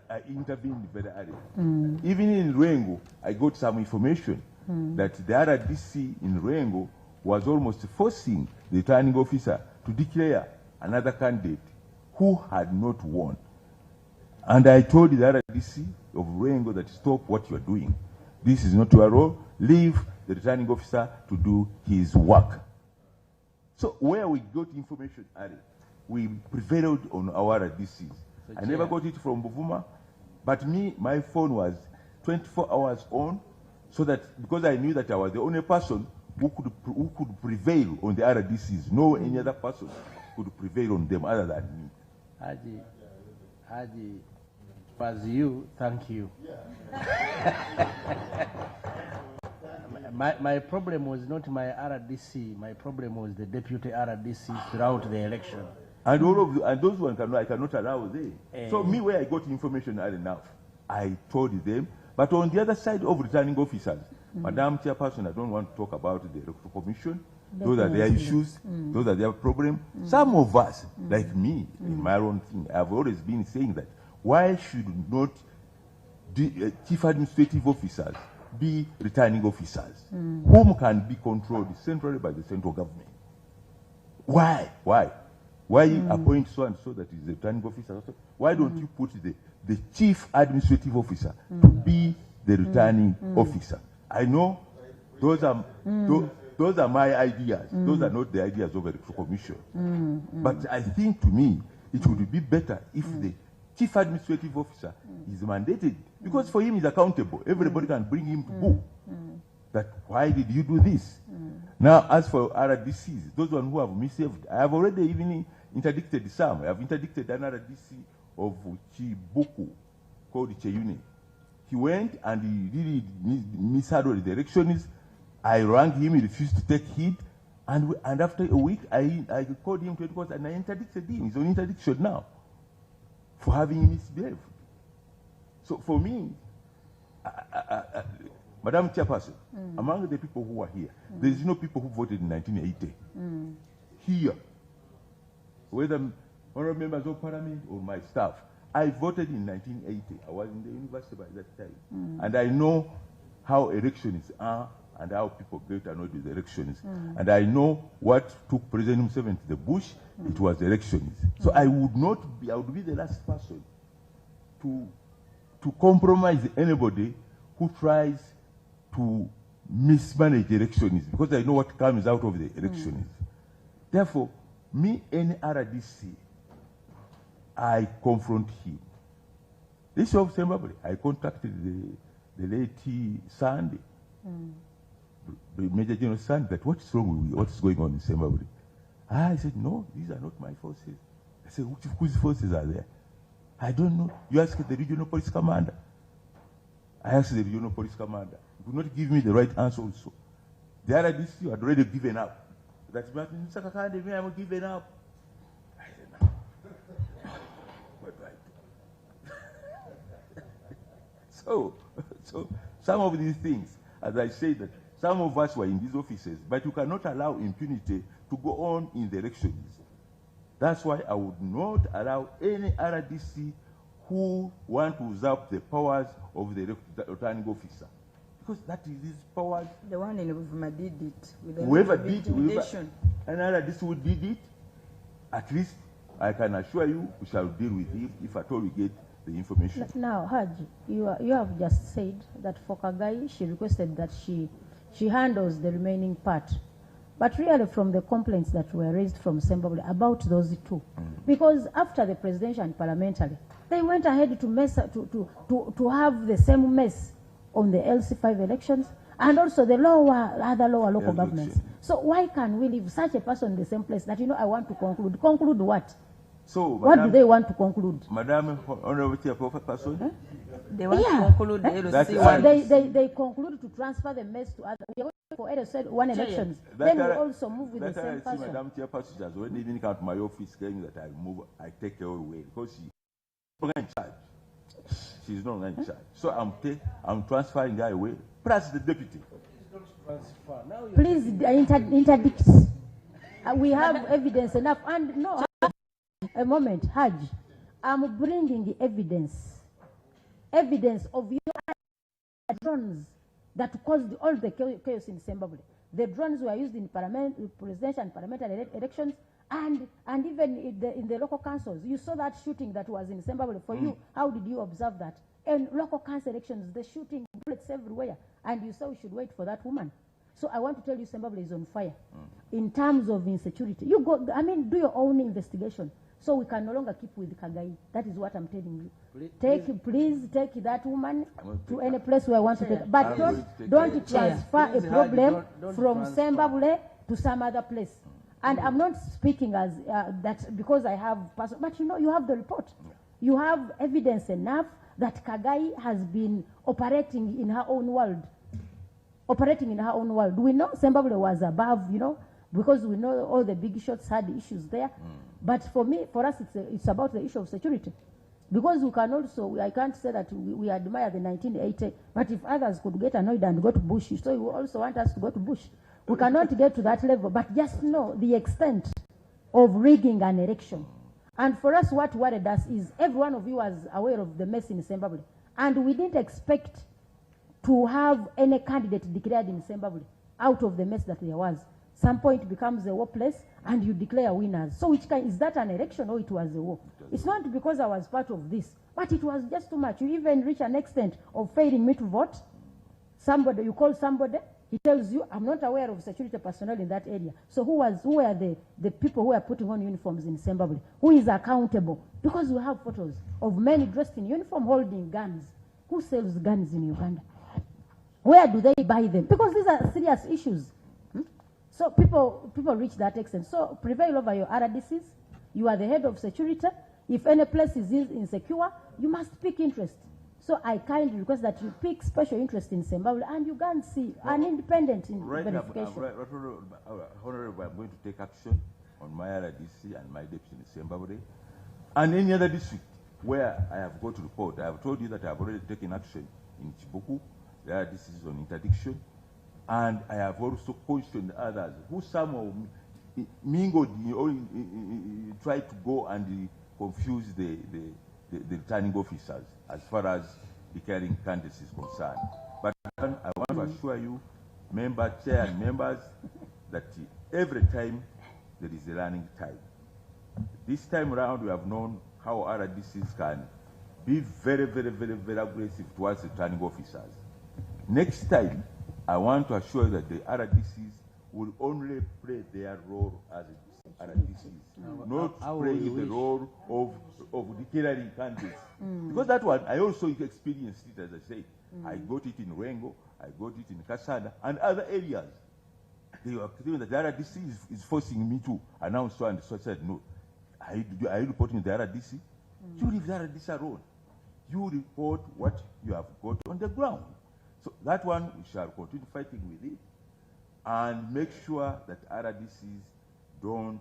I intervened very early. Even in Rengo, I got some information that the RDC in Rengo was almost forcing the returning officer to declare another candidate who had not won. And I told the RDC of Rengo that stop what you are doing. This is not your role. Leave the returning officer to do his work. So where we got information early, we prevailed on our RDCs. I never got it from Buvuma, but my phone was 24 hours on, so that because I knew that I was the only person who could prevail on the RDCs. No any other person could prevail on them other than me. Haji, as you, thank you. My problem was not my RDC. My problem was the deputy RDC throughout the election. And all of and those ones I cannot allow them. So me, where I got information early enough, I told them. But on the other side of returning officers, Madam Chairperson, I don't want to talk about the Electoral Commission. Those are their issues. Those are their problems. Some of us, like me, in my own thing, I've always been saying that why should not the chief administrative officers be returning officers, whom can be controlled centrally by the central government? Why? Why appoint so and so that is the returning officer? Why don't you put the chief administrative officer to be the returning officer? I know those are my ideas. Those are not the ideas of the Electoral Commission. But I think to me it would be better if the chief administrative officer is mandated, because for him he's accountable. Everybody can bring him to book. That why did you do this? Now, as for RDCs, those ones who have misbehaved, I have already even interdicted some. I have interdicted an RDC of Chibuku called Cheyune. He went and he really mishandled the elections. I rang him, he refused to take heed. And after a week, I called him to headquarters and I interdicted him. He's on interdiction now for having misbehaved. So for me, Madam Chairperson, among the people who are here, there is no people who voted in 1980. Here, whether honorable members of parliament or my staff, I voted in 1980. I was in the university by that time. And I know how elections are and how people get annoyed with elections. And I know what took President Museveni to the bush. It was elections. So I would be the last person to compromise anybody who tries to mismanage elections, because I know what comes out of the elections. Therefore, me, any RDC, I confront him. This of Zimbabwe, I contacted the late Sandy, Major General Sandy, that what's wrong with you? What's going on in Zimbabwe? I said, no, these are not my forces. I said, whose forces are there? I don't know. You ask the regional police commander. I asked the regional police commander. He could not give me the right answer also. The RDC had already given up. That Martin Sakakande, I'm giving up. I said, no. What do I do? So some of these things, as I say, that some of us were in these offices, but you cannot allow impunity to go on in the elections. That's why I would not allow any RDC who want to usurp the powers of the returning officer. Because that is his powers. The one in Buvuma did it. With whoever did, another RDC who did it, at least I can assure you we shall deal with it if at all we get the information. Now, Haji, you have just said that for Kagai, she requested that she handles the remaining part. But really from the complaints that were raised from Zimbabwe about those two, because after the presidential and parliamentary, they went ahead to have the same mess on the LC5 elections and also the other lower local governments. So why can we leave such a person in the same place that, I want to conclude? Conclude what? So, what do they want to conclude? Madam Honorable Chairperson? They want to conclude the LC1. They conclude to transfer the mess to others. We are waiting for one elections. Then we also move with the same person. Madam Chairperson has already even come to my office saying that I take her away because she's not in charge. She's not in charge. So I'm transferring her away, plus the deputy. Please interdict. We have evidence enough. And no, a moment, Haj. I'm bringing the evidence evidence of your drones that caused all the chaos in Zimbabwe. The drones were used in presidential and parliamentary elections, and even in the local councils. You saw that shooting that was in Zimbabwe. For you, how did you observe that? In local council elections, the shooting, bullets everywhere, and you said we should wait for that woman. So I want to tell you, Zimbabwe is on fire in terms of insecurity. You go, I mean, do your own investigation. So we can no longer keep with Kagai. That is what I'm telling you. Please take that woman to any place where I want to take her. But don't transfer a problem from Zimbabwe to some other place. And I'm not speaking as that because I have personal, but you know, you have the report. You have evidence enough that Kagai has been operating in her own world. We know Zimbabwe was above, you know, because we know all the big shots had issues there. But for us, it's about the issue of security. Because we can also, I can't say that we admire the 1980, but if others could get annoyed and go to Bush, so you also want us to go to Bush. We cannot get to that level, but just know the extent of rigging an election. And for us, what worried us is every one of you was aware of the mess in Zimbabwe. And we didn't expect to have any candidate declared in Zimbabwe out of the mess that there was. Some point becomes a war place and you declare winners. So which kind, is that an election or it was a war? It's not because I was part of this, but it was just too much. You even reach an extent of failing me to vote. Somebody, you call somebody, he tells you, I'm not aware of security personnel in that area. So who were the people who are putting on uniforms in Zimbabwe? Who is accountable? Because we have photos of men dressed in uniform holding guns. Who sells guns in Uganda? Where do they buy them? Because these are serious issues. So people reach that extent. So prevail over your RDCs. You are the head of security. If any place is insecure, you must pick interest. So I kindly request that you pick special interest in Zimbabwe and you can see an independent verification. Honorable, I'm going to take action on my RDC and my deputy in Zimbabwe. And any other district where I have got to report, I have told you that I have already taken action in Chibuku. The RDC is on interdiction. And I have also questioned others who somehow mingled or tried to go and confuse the returning officers as far as declaring candidates is concerned. But I want to assure you, chair and members, that every time there is a learning time. This time around, we have known how RDCs can be very, very, very, very aggressive towards returning officers. Next time, I want to assure that the RDCs will only play their role as RDCs, not playing the role of declaring candidates. Because that one, I also experienced it, as I said. I got it in Rengo, I got it in Kasada, and other areas. They were claiming that the RDC is forcing me to announce so and so. I said, no. Are you reporting the RDC? You leave the RDC alone. You report what you have got on the ground. So that one, we shall continue fighting with it and make sure that RDCs don't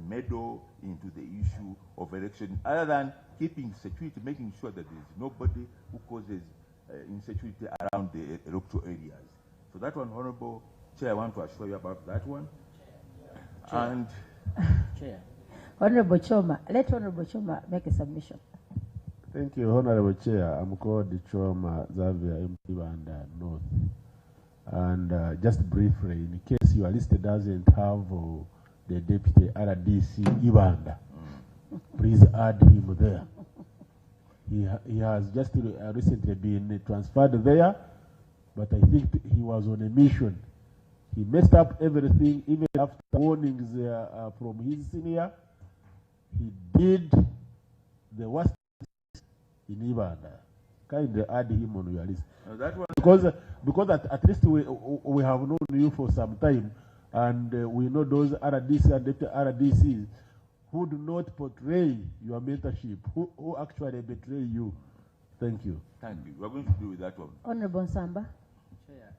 meddle into the issue of election, other than keeping security, making sure that there is nobody who causes insecurity around the electoral areas. So that one, Honorable Chair, I want to assure you about that one. Chair. And Chair. Honorable Choma, let Honorable Choma make a submission. Thank you, Honorable Chair. I'm called Choma Xavier Mbanda North. And just briefly, in case your list doesn't have the Deputy RDC Ibanda, please add him there. He has just recently been transferred there, but I think he was on a mission. He messed up everything, even after warnings from his senior. He did the worst in Ibanda. Kindly add him on your list. That one, because at least we have known you for some time, and we know those RDC and deputy RDCs who do not portray your mentorship, who actually betray you. Thank you. Thank you. We're going to deal with that one. Honorable Samba. Chair,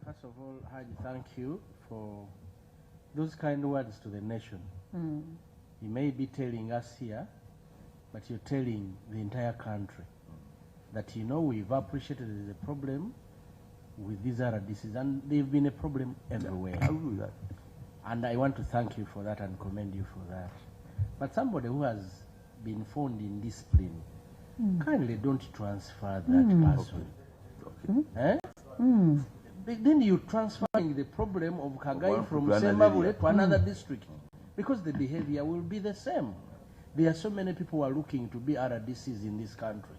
first of all, Haji, thank you for those kind words to the nation. You may be telling us here, but you're telling the entire country that, you know, we've appreciated the problem with these RDCs, and they've been a problem everywhere. I'll do that. And I want to thank you for that and commend you for that. But somebody who has been found in discipline kindly don't transfer that person. Okay. Then you're transferring the problem of Kagai one from to another Sembabule area. to another district, because the behavior will be the same. There are so many people who are looking to be RDCs in this country.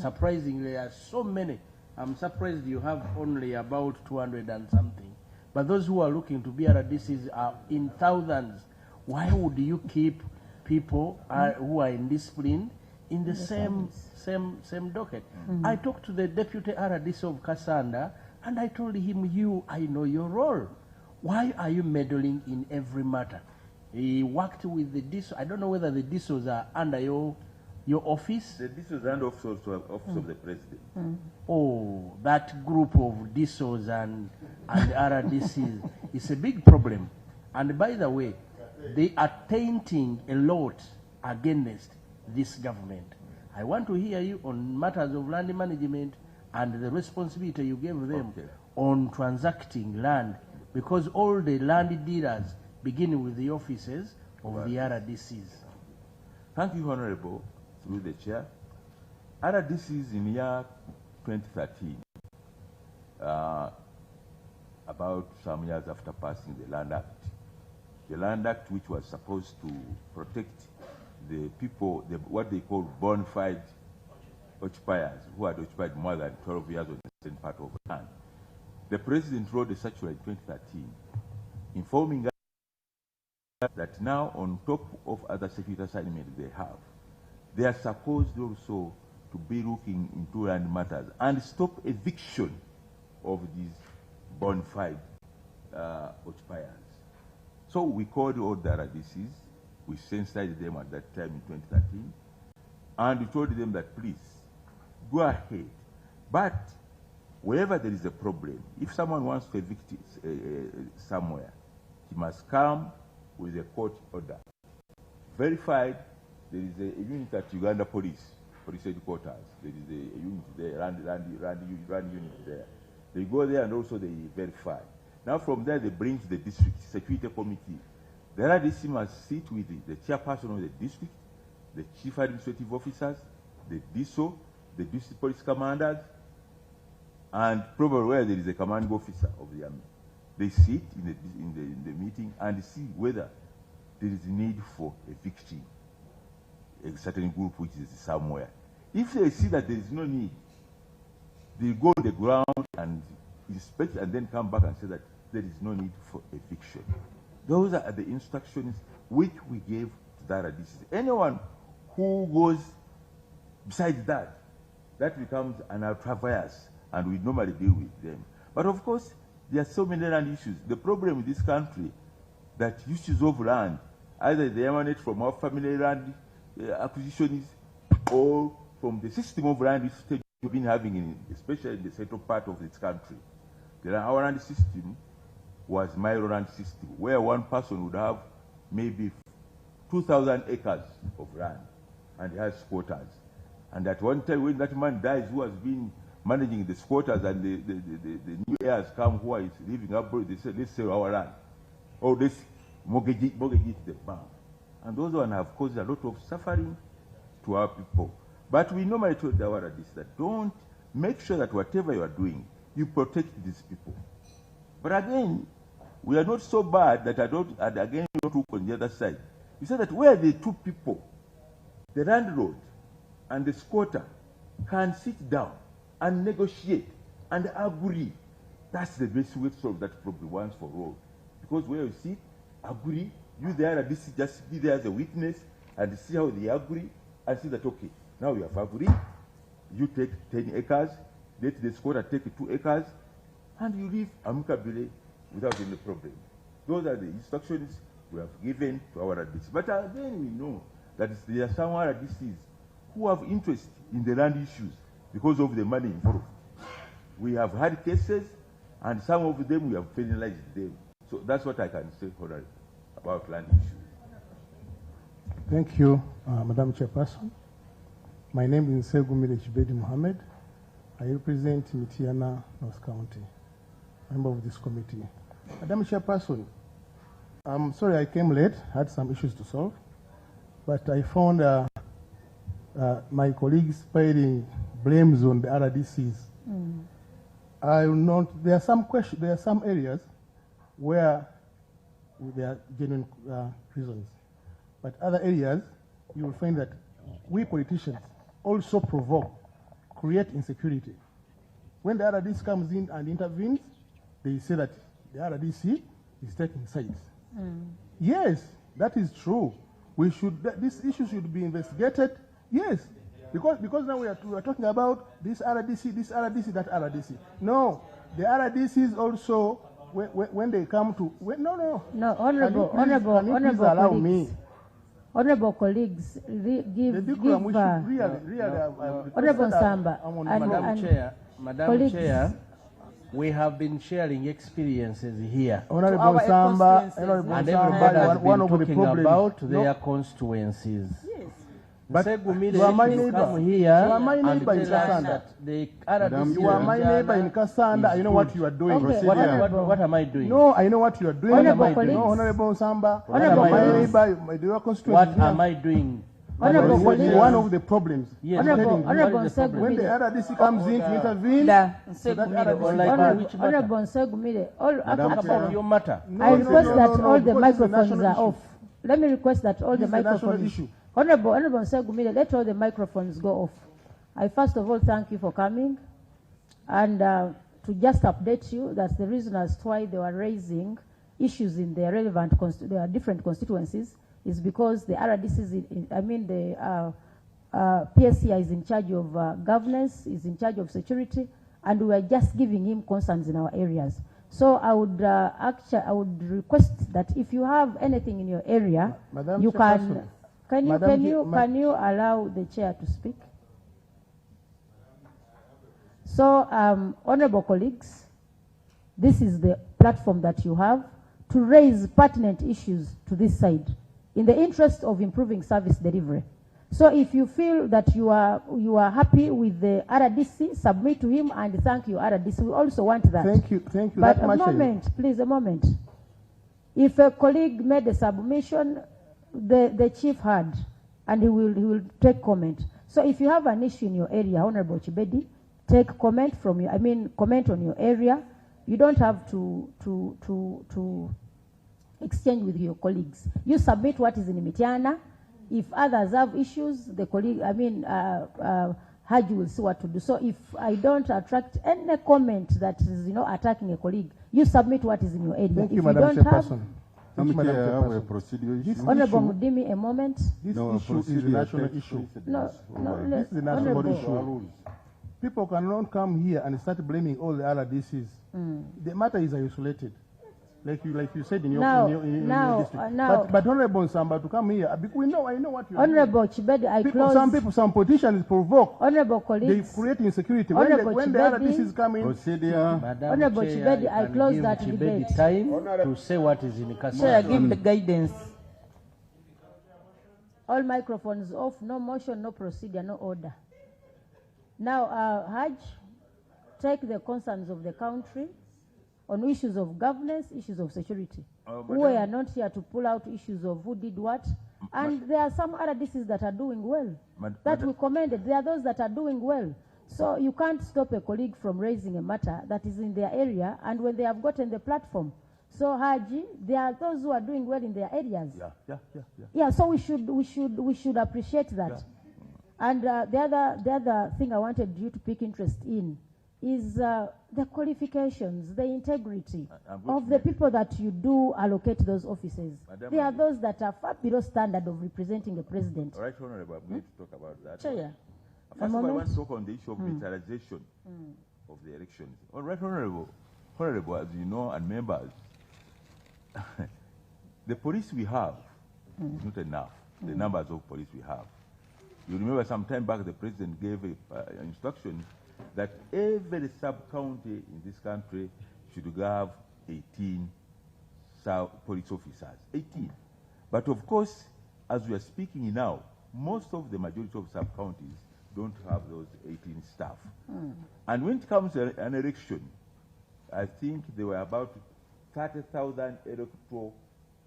Surprisingly, there are so many. I'm surprised you have only about 200 and something. But those who are looking to be RDCs are in thousands. Why would you keep people who are indisciplined in the same docket? I talked to the deputy RDC of Kasanda, and I told him, I know your role. Why are you meddling in every matter? He worked with the DISO. I don't know whether the DISOs are under your office. The DISOs and office of the president. Oh, that group of DISOs and RDCs is a big problem. And by the way, they are tainting a lot against this government. I want to hear you on matters of land management and the responsibility you gave them on transacting land, because all the land dealers, beginning with the offices of the RDCs. Thank you, Honorable, through the chair. RDCs in year 2013, about some years after passing the Land Act. The Land Act, which was supposed to protect the people, what they call bona fide occupiers, who had occupied more than 12 years on the same part of the land. The President wrote a circular in 2013 informing us that now, on top of other security assignments they are supposed also to be looking into land matters and stop eviction of these bona fide occupiers. So we called all the RDCs, we sensitized them at that time in 2013, and we told them that please, go ahead. But wherever there is a problem, if someone wants to evict somewhere, he must come with a court order. Verified, there is a unit at Uganda Police headquarters. There is a unit there, rand unit there. They go there and also they verify. Now from there they bring to the district security committee. The RDC must sit with the chairperson of the district, the chief administrative officers, the DISO, the district police commanders, and probably where there is a commanding officer of the army. They sit in the meeting and see whether there is need for evicting a certain group which is somewhere. If they see that there is no need, they go on the ground and inspect and then come back and say that there is no need for eviction. Those are the instructions which we gave to the RDCs. Anyone who goes besides that, that becomes an ultra-vires, and we normally deal with them. But of course, there are so many land issues. The problem with this country, that issues of land, either they emanate from our family land acquisitions or from the system of land which we've been having, especially in the central part of this country. Our land system was Milo land system, where one person would have maybe 2,000 acres of land, and he has squatters. And at one time, when that man dies, who has been managing the squatters, and the new heirs come who are living abroad, they say, let's sell our land. Or let's mortgage it to the bank. And those ones have caused a lot of suffering to our people. But we normally told our RDCs that don't make sure that whatever you are doing, you protect these people. But again, we are not so bad that again, we don't look on the other side. You say that where the two people, the landlord and the squatter, can sit down and negotiate and agree, that's the best way to solve that problem once for all. Because where you sit, agree, you there, RDC just be there as a witness and see how they agree and see that, okay, now we have agreed, you take 10 acres, let the squatter take 2 acres, and you live amicably without any problem. Those are the instructions we have given to our RDCs. But again, we know that there are some RDCs who have interest in the land issues because of the money involved. We have had cases, and some of them we have penalized them. So that's what I can say about land issues. Thank you, Madam Chairperson. My name is Committe Mohammed. I represent Mitiana, North County, member of this committee. Madam Chairperson, I'm sorry I came late, had some issues to solve, but I found my colleagues piling blames on the RDCs. I will not. There are some questions. There are some areas where there are genuine reasons, but other areas you will find that we politicians also provoke, create insecurity. When the RDC comes in and intervenes, they say that the RDC is taking sides. Yes, that is true. We should. This issue should be investigated. Yes, because now we are talking about this RDC, that RDC. No, the RDCs also when they come to no, honorable colleagues. Honorable colleagues, Honorable Samba Madam Chair, we have been sharing experiences here. Honorable Samba, and everybody has been talking about their constituencies. Yes. But you are my neighbor. Come here and tell us that the RDC. You are my neighbor in Kasanda. I know what you are doing. Okay, what am I doing? No, I know what you are doing. Honorable Samba. Honorable my neighbor, your constituency. What am I doing? Honorable colleagues. One of the problems. Yes. Honorable When the RDC comes in to intervene, Honorable Nsegumire, Your matter. I request that all the microphones are off. Let me request that all the microphones. Honorable Nsegumire, let all the microphones go off. I first of all thank you for coming, and to just update you that's the reason as to why they were raising issues in their relevant their different constituencies is because the RDC the PSCI is in charge of governance, is in charge of security, and we are just giving him concerns in our areas. So I would request that if you have anything in your area, Madam you Chairperson. can you allow the chair to speak? So, honorable colleagues, this is the platform that you have to raise pertinent issues to this side in the interest of improving service delivery. So if you feel that you are happy with the RDC, submit to him and thank you, RDC. We also want that. Thank you. But a moment, please, a moment. If a colleague made a submission, the chief heard, and he will take comment. So if you have an issue in your area, Honorable Chibedi, take comment from you. Comment on your area. You don't have to exchange with your colleagues. You submit what is in Mitiana. If others have issues, the colleague, Haji will see what to do. So if I don't attract any comment that is, attacking a colleague, you submit what is in your area. Thank you, if Madam you don't Chairperson. a procedure issue. Honorable Mudimi, a moment. This issue is a national issue. No, This is a national Honorable. issue. People cannot come here and start blaming all the other DCs. The matter is isolated, like you said in your district. But Honorable Samba to come here, I know what you are doing. Honorable Chibedi, Some politicians provoke. Honorable They colleagues. create insecurity. Honorable When the Chibedi, other DCs come in, Procedure. Honorable Chibedi, I close that Chibedi debate. time to say what is in Chair, Kasanda. give the guidance. All microphones off, no motion, no procedure, no order. Now, Haj, take the concerns of the country on issues of governance, issues of security. We are not here to pull out issues of who did what. And there are some other DCs that are doing well, that we commended. There are those that are doing well. So you can't stop a colleague from raising a matter that is in their area and when they have gotten the platform. So Haji, there are those who are doing well in their areas. Yeah. So we should appreciate that. Yeah. And the other thing I wanted you to pick interest in is the qualifications, the integrity of the people that you do allocate those offices. There are those that are far below standard of representing the president. All right, Honorable, I'm going to talk about that. Chair. First of all, I want to talk on the issue of militarization of the elections. All right, Honorable, as you know, and members, the police we have is not enough, the numbers of police we have. You remember some time back the president gave an instruction that every sub-county in this country should have 18 police officers. 18. But of course, as we are speaking now, most of the majority of sub-counties don't have those 18 staff. And when it comes to an election, I think there were about 30,000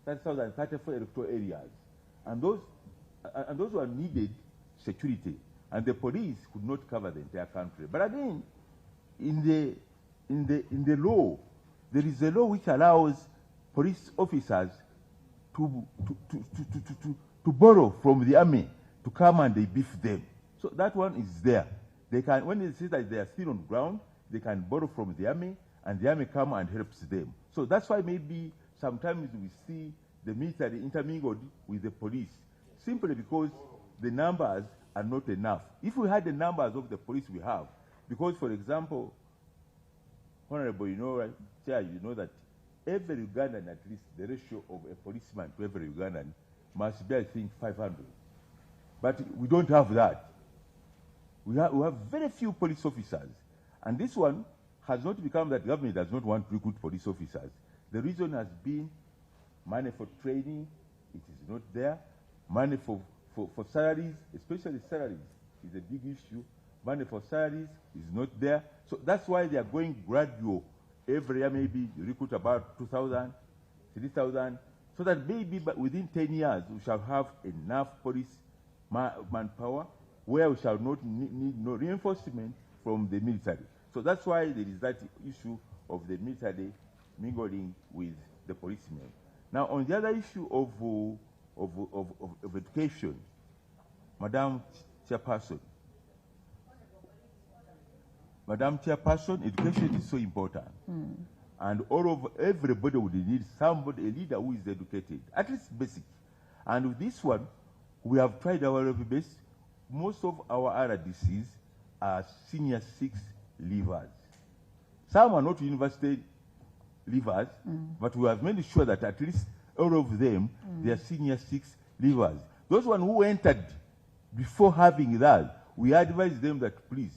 34 electoral areas. And those were needed security, and the police could not cover the entire country. But again, in the law, there is a law which allows police officers to borrow from the army to come and they beef them. So that one is there. They can, when they see that they are still on ground, they can borrow from the army, and the army come and helps them. So that's why maybe sometimes we see the military intermingled with the police, simply because the numbers are not enough. If we had the numbers of the police we have, because, for example, Honorable, you know, right, Chair, you know that every Ugandan, at least the ratio of a policeman to every Ugandan must be, I think, 500. But we don't have that. We have very few police officers. And this one has not become that government does not want to recruit police officers. The reason has been money for training, it is not there. Money for salaries, especially salaries, is a big issue. Money for salaries is not there. So that's why they are going gradual. Every year maybe you recruit about 2,000, 3,000, so that maybe within 10 years we shall have enough police manpower where we shall not need no reinforcement from the military. So that's why there is that issue of the military mingling with the policemen. Now, on the other issue of education, Madam Chairperson, education is so important. And everybody would need somebody, a leader who is educated, at least basic. And with this one, we have tried our level best. Most of our RDCs are senior 6 leavers. Some are not university leavers, but we have made sure that at least all of them, they are senior 6 leavers. Those one who entered before having that, we advise them that, please,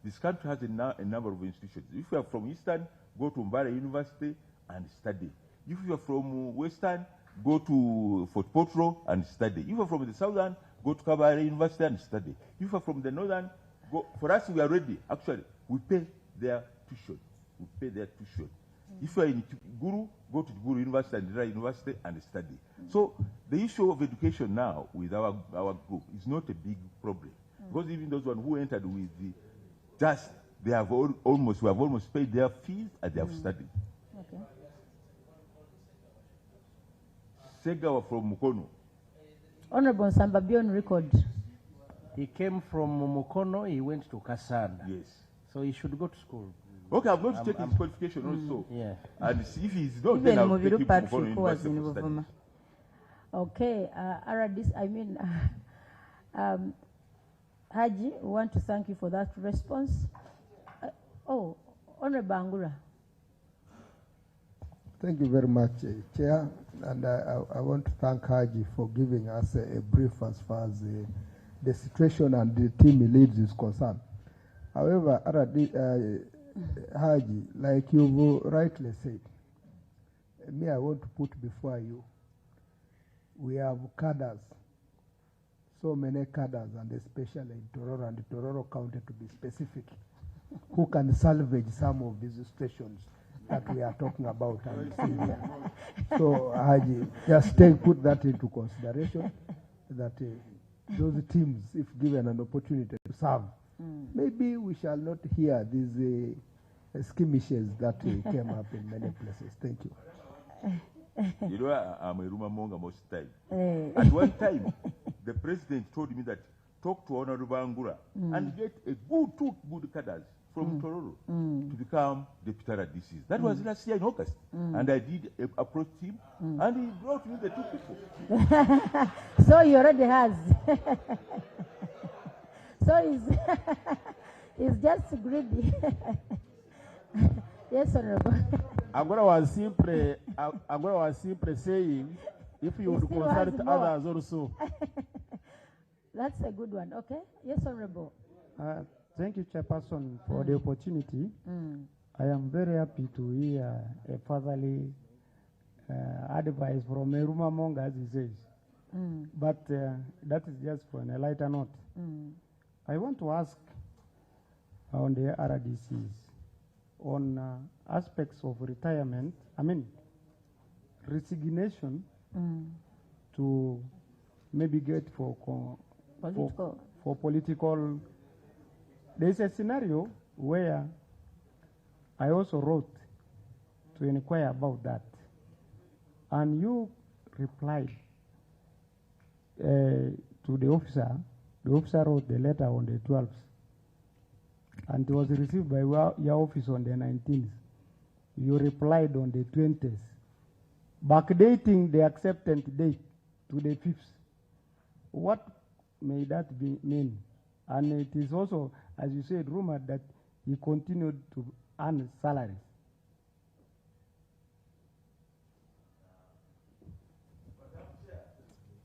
this country has a number of institutions. If you are from Eastern, go to Mbara University and study. If you are from Western, go to Fort Potro and study. If you are from the Southern, go to Kabale University and study. If you are from the Northern, go. For us, we are ready. Actually, we pay their tuition. We pay their tuition. If you are in Guru, go to Guru University and Dira University and study. So the issue of education now with our group is not a big problem. Because even those one who entered with the just, they have we have almost paid their fees and they have studied. Okay. Segawa from Mukono. Honorable Nsamba, be on record. He came from Mukono, he went to Kasanda. Yes. So he should go to school. Okay, I'm going to check his qualification also. Yeah. And see if he's not, then I'll take him to Mukono University for study. Okay, Haji, we want to thank you for that response. Honorable Angura. Thank you very much, Chair. And I want to thank Haji for giving us a brief as far as the situation and the team he leads is concerned. However, Haji, like you've rightly said, me, I want to put before you, we have cadres, so many cadres, and especially in Tororo and Tororo County to be specific, who can salvage some of these stations that we are talking about. So, Haji, just put that into consideration, that those teams, if given an opportunity to serve, maybe we shall not hear these skirmishes that came up in many places. Thank you. You know, I'm a rumor monger most time. At one time, the president told me that talk to Honorable Angura and get a two good cadres from Tororo to become deputy RDCs. That was last year in August. And I did approach him, and he brought me the 2 people. So he already has. So he's just greedy. Yes, Honorable. Agora was simply saying, if you would consult others also. That's a good one. Okay. Yes, Honorable. Thank you, Chairperson, for the opportunity. I am very happy to hear a fatherly advice from Eruma Monga, as he says. But that is just for a lighter note. I want to ask on the RDCs on aspects of retirement, resignation to maybe get for for political. There's a scenario where I also wrote to inquire about that. And you replied to the officer. The officer wrote the letter on the 12th. And it was received by your office on the 19th. You replied on the 20th, backdating the acceptance date to the 5th. What may that mean? And it is also, as you said, rumored that he continued to earn salaries.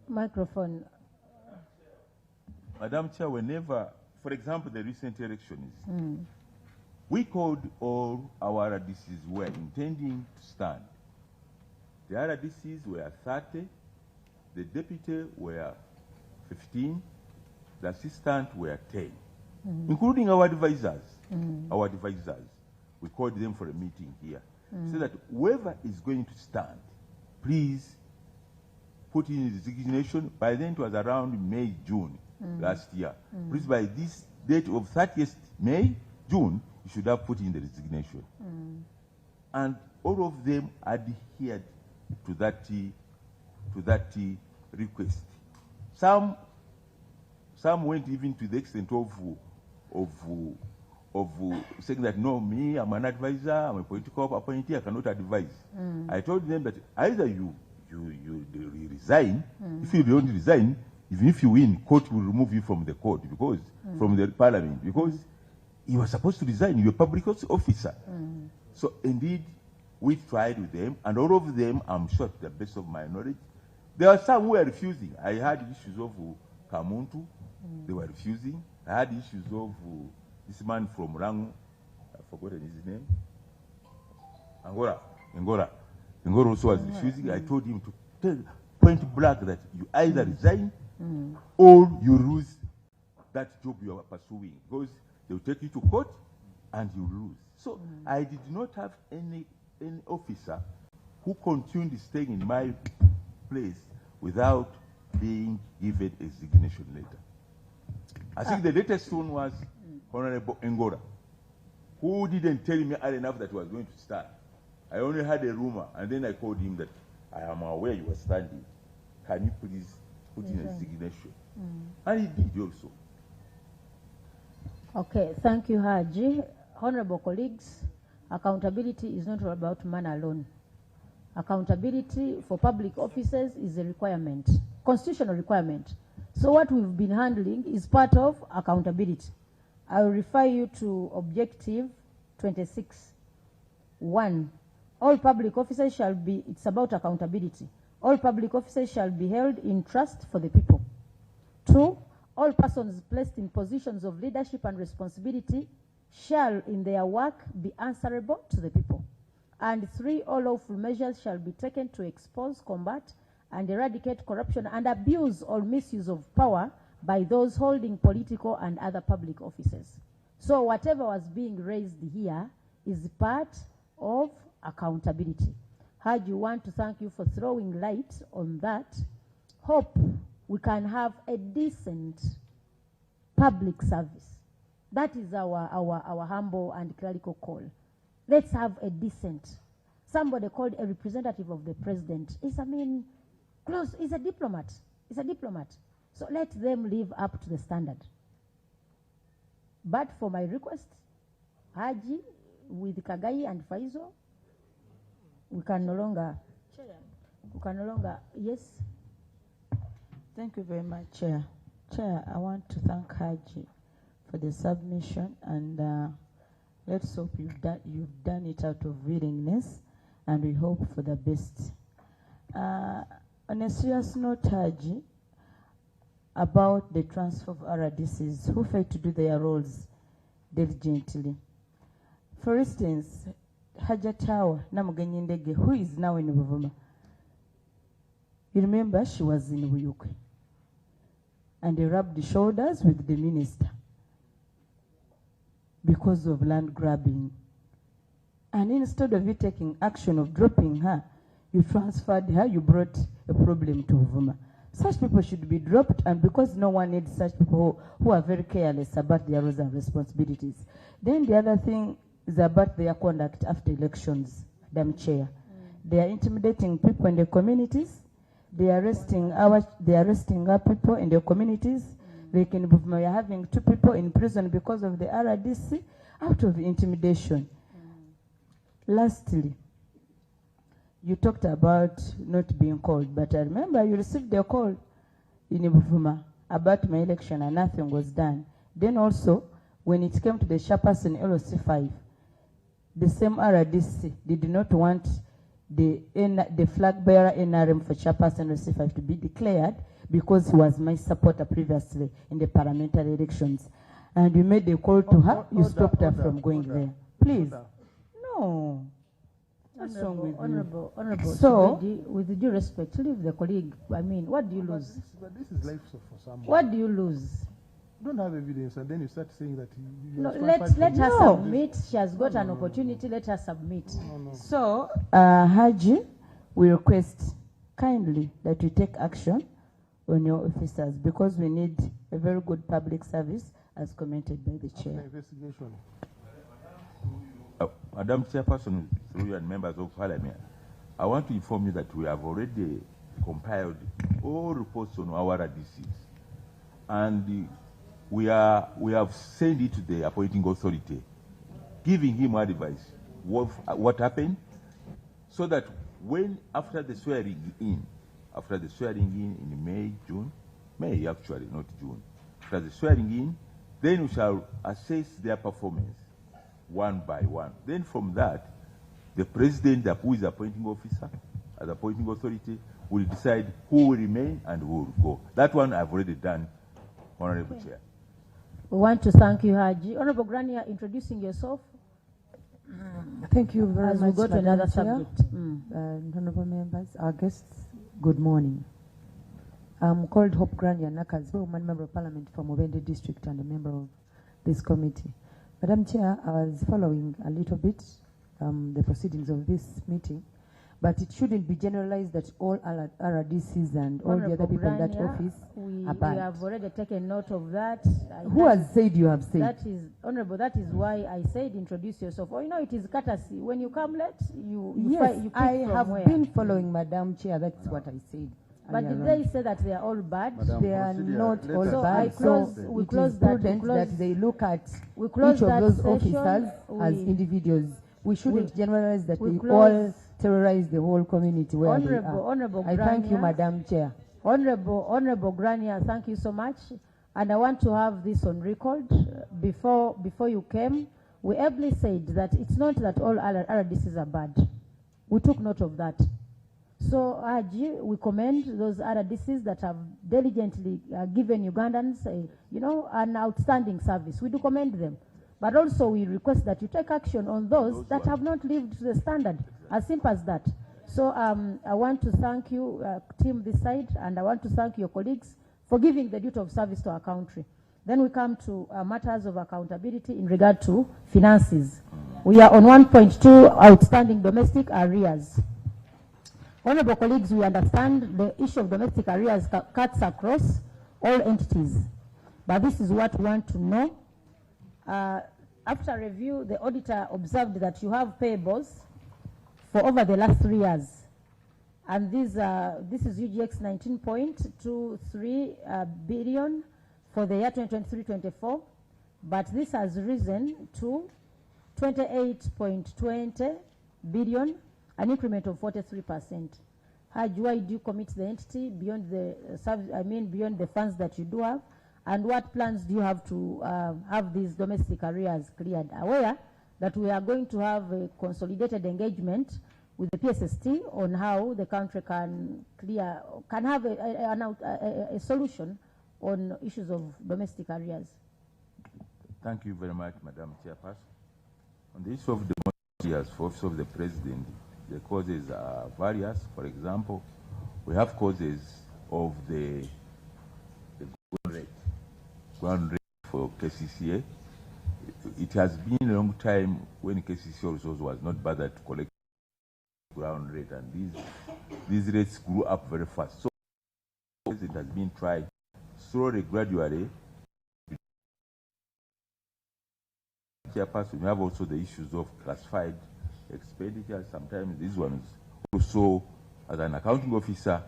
Microphone. Madam Chair, whenever, for example, the recent elections, we called all our RDCs who were intending to stand. The RDCs were 30, the deputy were 15, the assistant were 10, including our advisors. Our advisors, we called them for a meeting here, so that whoever is going to stand, please put in resignation. By then it was around May, June last year. Please, by this date of 30th May, June, you should have put in the resignation. And all of them adhered to that request. Some went even to the extent of saying that, no, me, I'm an advisor, I'm a political appointee, I cannot advise. I told them that either you resign. If you don't resign, even if you win, court will remove you from the court, because from the parliament, because you are supposed to resign. You're a public officer. So indeed, we tried with them, and all of them, I'm sure, to the best of my knowledge, there are some who are refusing. I had issues of Kamuntu, they were refusing. I had issues of this man from Rangu, I've forgotten his name, Ngora also was refusing. I told him to tell point blank that you either resign or you lose that job you are pursuing, because they will take you to court and you lose. So I did not have any officer who continued staying in my place without being given a resignation letter. I think the latest one was Honorable Ngora, who didn't tell me early enough that he was going to start. I only had a rumor, and then I called him that I am aware you are standing. Can you please put in a resignation? And he did also. Okay, thank you, Haji. Honorable colleagues, accountability is not all about man alone. Accountability for public officers is a requirement, constitutional requirement. So what we've been handling is part of accountability. I will refer you to Objective 26.1. All public officers shall be, it's about accountability. All public officers shall be held in trust for the people. 2, all persons placed in positions of leadership and responsibility shall in their work be answerable to the people. And 3, all lawful measures shall be taken to expose, combat, and eradicate corruption and abuse or misuse of power by those holding political and other public offices. So whatever was being raised here is part of accountability. Haji, want to thank you for throwing light on that. Hope we can have a decent public service. That is our humble and clerical call. Let's have a decent. Somebody called a representative of the president is, close, is a diplomat. Is a diplomat. So let them live up to the standard. But for my request, Haji, with Kagai and Faizo, we can no longer, yes? Thank you very much, Chair. Chair, I want to thank Haji for the submission, and let's hope you've done it out of willingness, and we hope for the best. On a serious note, Haji, about the transfer of RDCs who failed to do their roles diligently. For instance, Hajatawa Namuganyindege, who is now in Buvuma. You remember she was in Uyukwe. And they rubbed shoulders with the minister because of land grabbing. And instead of you taking action of dropping her, you transferred her, you brought a problem to Buvuma. such people should be dropped, and because no one needs such people who are very careless about their roles and responsibilities. Then the other thing is about their conduct after elections, Madam Chair. They are intimidating people in the communities. They are arresting our people in the communities. Like in Buvuma, we are having 2 people in prison because of the RDC out of intimidation. Lastly, you talked about not being called, but I remember you received a call in Buvuma about my election and nothing was done. Then also, when it came to the chairperson LOC5, the same RDC did not want the flag bearer NRM for chairperson LOC5 to be declared because he was my supporter previously in the parliamentary elections. And you made a call to her, you stopped her from going there. Please. No. What's wrong with you? Honorable, so, with due respect, leave the colleague. I mean, what do you lose? But this is life for someone. What do you lose? You don't have evidence, and then you start saying that you No, let her submit. She has got an opportunity. Let her submit. So, Haji, we request kindly that you take action on your officers because we need a very good public service as commented by the chair. Investigation. Madam Chairperson, through you and members of Parliament, I want to inform you that we have already compiled all reports on our RDCs, and we have sent it to the appointing authority, giving him advice what happened, so that when after the swearing in May actually, not June, after the swearing in, then we shall assess their performance one by one. Then from that, the president, who is appointing officer, as appointing authority, will decide who will remain and who will go. That one I've already done, Honorable Chair. We want to thank you, Haji. Honorable Grania, introducing yourself. Thank you very As much. we go to another subject. Honorable members, our guests, good morning. I'm called Hope Grania Nakas, woman member of Parliament from Mubende District and a member of this committee. Madam Chair, I was following a little bit the proceedings of this meeting, but it shouldn't be generalized that all RDCs and all the other people in that office are bad. We have already taken note of that. Who has said you have said? That is, Honorable, that is why I said introduce yourself. Oh, you know, it is courtesy. When you come late, you pick I have from where? been following Madam Chair. That's what I said. But did they say that they are all bad? Madam, They are not all So bad. we It close is that. prudent that they look at We close each of that those session. officers as individuals. We shouldn't generalize that we they close- all terrorize the whole community where they are. Honorable I thank you, Grania. Madam Chair. Honorable Grania, thank you so much. And I want to have this on record. Before you came, we ably said that it's not that all RDCs are bad. We took note of that. So, Haji, we commend those RDCs that have diligently given Ugandans, an outstanding service. We do commend them. But also we request that you take action on those that have not lived to the standard, as simple as that. So I want to thank you, team this side, and I want to thank your colleagues for giving the duty of service to our country. Then we come to matters of accountability in regard to finances. We are on 1.2 outstanding domestic arrears. Honorable colleagues, we understand the issue of domestic arrears cuts across all entities. But this is what we want to know. After review, the auditor observed that you have payables for over the last 3 years. And this is UGX 19.23 billion for the year 2023-24. But this has risen to 28.20 billion, an increment of 43%. How do you commit the entity beyond the beyond the funds that you do have? And what plans do you have to have these domestic arrears cleared? Aware that we are going to have a consolidated engagement with the PSST on how the country can have a solution on issues of domestic arrears. Thank you very much, Madam Chairperson. On the issue of domestic arrears for Office of the President, the causes are various. For example, we have causes of the ground rate for KCCA. It has been a long time when KCCA also was not bothered to collect ground rate, and these rates grew up very fast. So the has been tried slowly, gradually. Chairperson, we have also the issues of classified expenditure. Sometimes these ones also, as an accounting officer,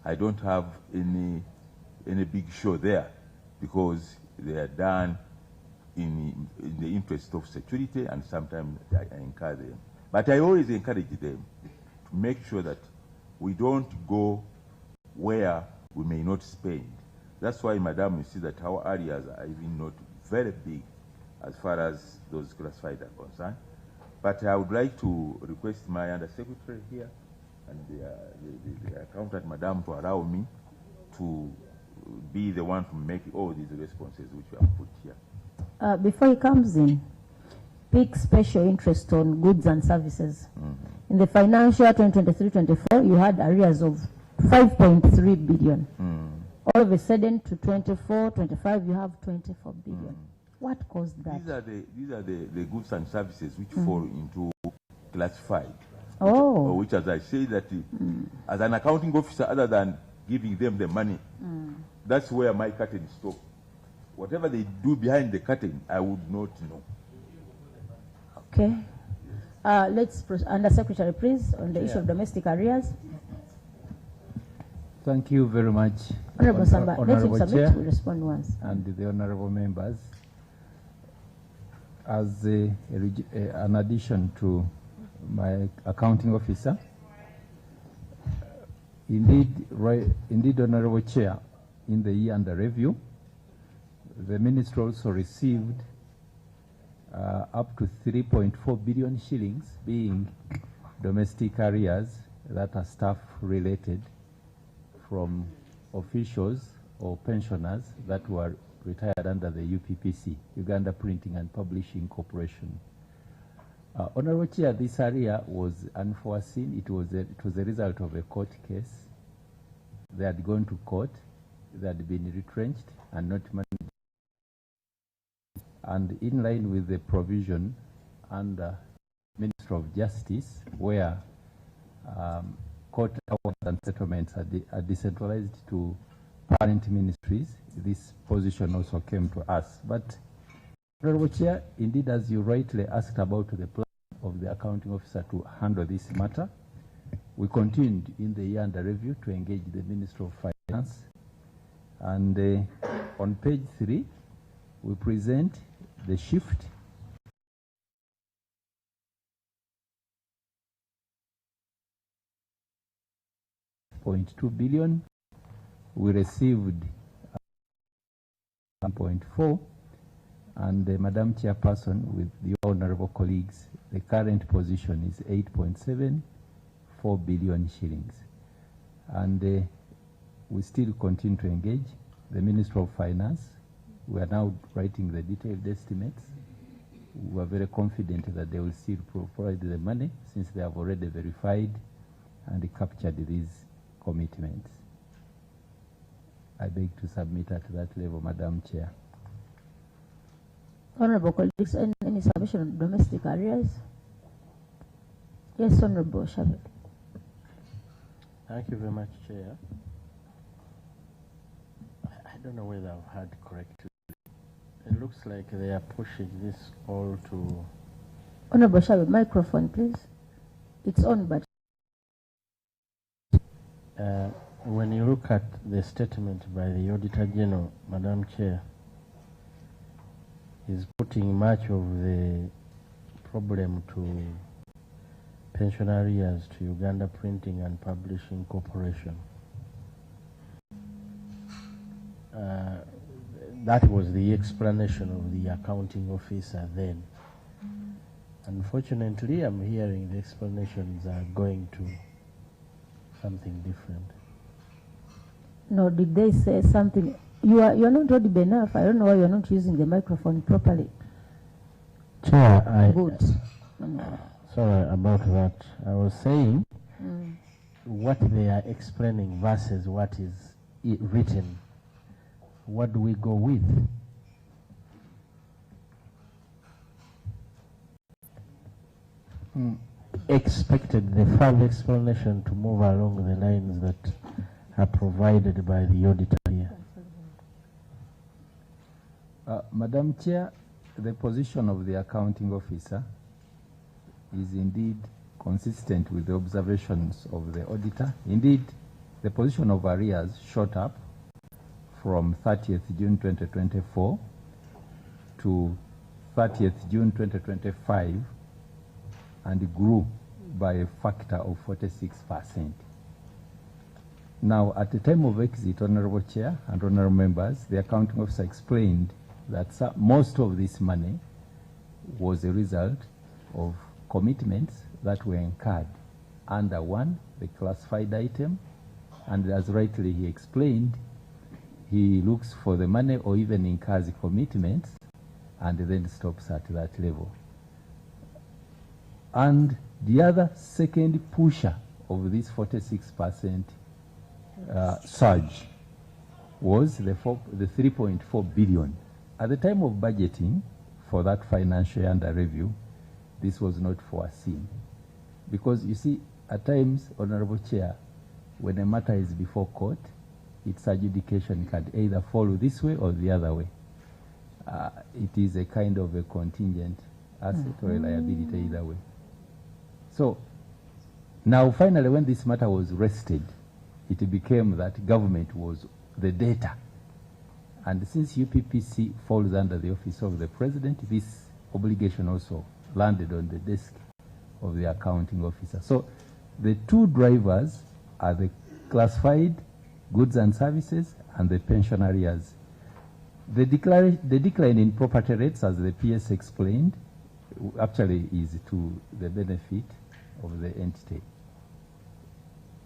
I don't have any big show there because they are done in the interest of security, and sometimes I encourage them. But I always encourage them to make sure that we don't go where we may not spend. That's why, Madam, you see that our areas are even not very big as far as those classified are concerned. But I would like to request my Undersecretary here and the accountant, Madam, to allow me to be the one to make all these responses which we have put here. Before he comes in, pick special interest on goods and services. In the financial year 2023-24, you had arrears of 5.3 billion. All of a sudden to 24-25, you have 24 billion. What caused that? These are the goods and services which fall into classified. Oh. Which, as I say, that as an accounting officer, other than giving them the money, that's where my curtain stops. Whatever they do behind the curtain, I would not know. Okay. Let's Undersecretary, please, on the issue of domestic arrears. Thank you very much, Honorable Samba. Let him submit. Chair, we'll respond once. and the honorable members. As an addition to my accounting officer, indeed, Honorable Chair, in the year under review, the ministry also received up to 3.4 billion shillings, being domestic arrears that are staff related from officials or pensioners that were retired under the UPPC, Uganda Printing and Publishing Corporation. Honorable Chair, this area was unforeseen. It was a result of a court case. They had gone to court, they had been retrenched and not managed. And in line with the provision under Ministry of Justice, where court awards and settlements are decentralized to parent ministries, this position also came to us. But, Honorable Chair, indeed, as you rightly asked about the plan of the accounting officer to handle this matter, we continued in the year under review to engage the Ministry of Finance. And on page 3, we present the shift $0.2 billion. We received 1.4, and Madam Chairperson, with the honorable colleagues, the current position is 8.74 billion shillings. And we still continue to engage the Ministry of Finance. We are now writing the detailed estimates. We are very confident that they will still provide the money, since they have already verified and captured these commitments. I beg to submit at that level, Madam Chair. Honorable colleagues, any submission on domestic arrears? Yes, Honorable Shabbat. Thank you very much, Chair. I don't know whether I've heard correctly. It looks like they are pushing this all to... Honorable Shabbat, microphone, please. It's on, but... when you look at the statement by the Auditor General, Madam Chair, is putting much of the problem to pension arrears to Uganda Printing and Publishing Corporation. That was the explanation of the accounting officer then. Unfortunately, I'm hearing the explanations are going to something different. No, did they say something? You're not audible enough. I don't know why you're not using the microphone properly. Chair, Good. Sorry about that. I was saying what they are explaining versus what is written. What do we go with? Expected the further explanation to move along the lines that are provided by the auditor Madam Chair, the position of the accounting officer is indeed consistent with the observations of the auditor. Indeed, the position of arrears shot up from 30th June 2024 to 30th June 2025 and grew by a factor of 46%. Now, at the time of exit, Honorable Chair and Honorable Members, the accounting officer explained that most of this money was a result of commitments that were incurred under one, the classified item, and as rightly he explained, he looks for the money or even incurs commitments and then stops at that level. And the other second pusher of this 46% surge was the 3.4 billion. At the time of budgeting for that financial year under review, this was not foreseen. Because you see, at times, Honorable Chair, when a matter is before court, its adjudication can either follow this way or the other way. It is a kind of a contingent asset or a liability either way. So now finally when this matter was rested, it became that government was the debtor. And since UPPC falls under the office of the president, this obligation also landed on the desk of the accounting officer. So the two drivers are the classified goods and services and the pension arrears. The decline in property rates, as the PS explained, actually is to the benefit of the entity.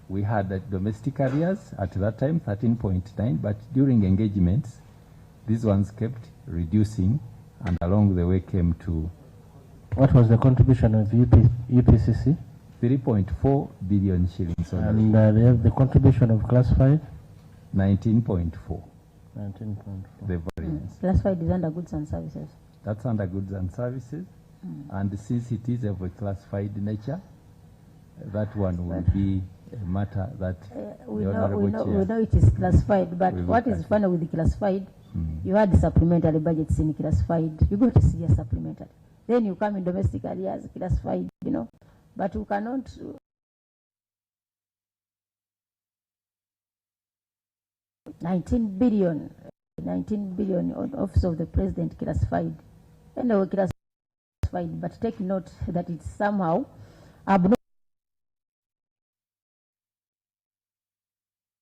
We had domestic arrears at that time, 13.9, but during engagements, these ones kept reducing and along the way came to... What was the contribution of UPCC? 3.4 billion shillings. And they have the contribution of classified? 19.4. 19.4. The variance. Classified is under goods and services. That's under goods and services. And since it is of a classified nature, that one will be a matter that we know it is classified, but what is funny with the classified, you had supplementary budgets in classified, you go to see a supplementary. Then you come in domestic areas, classified, you know, but you cannot... 19 billion on Office of the President classified. And they were classified, but take note that it's somehow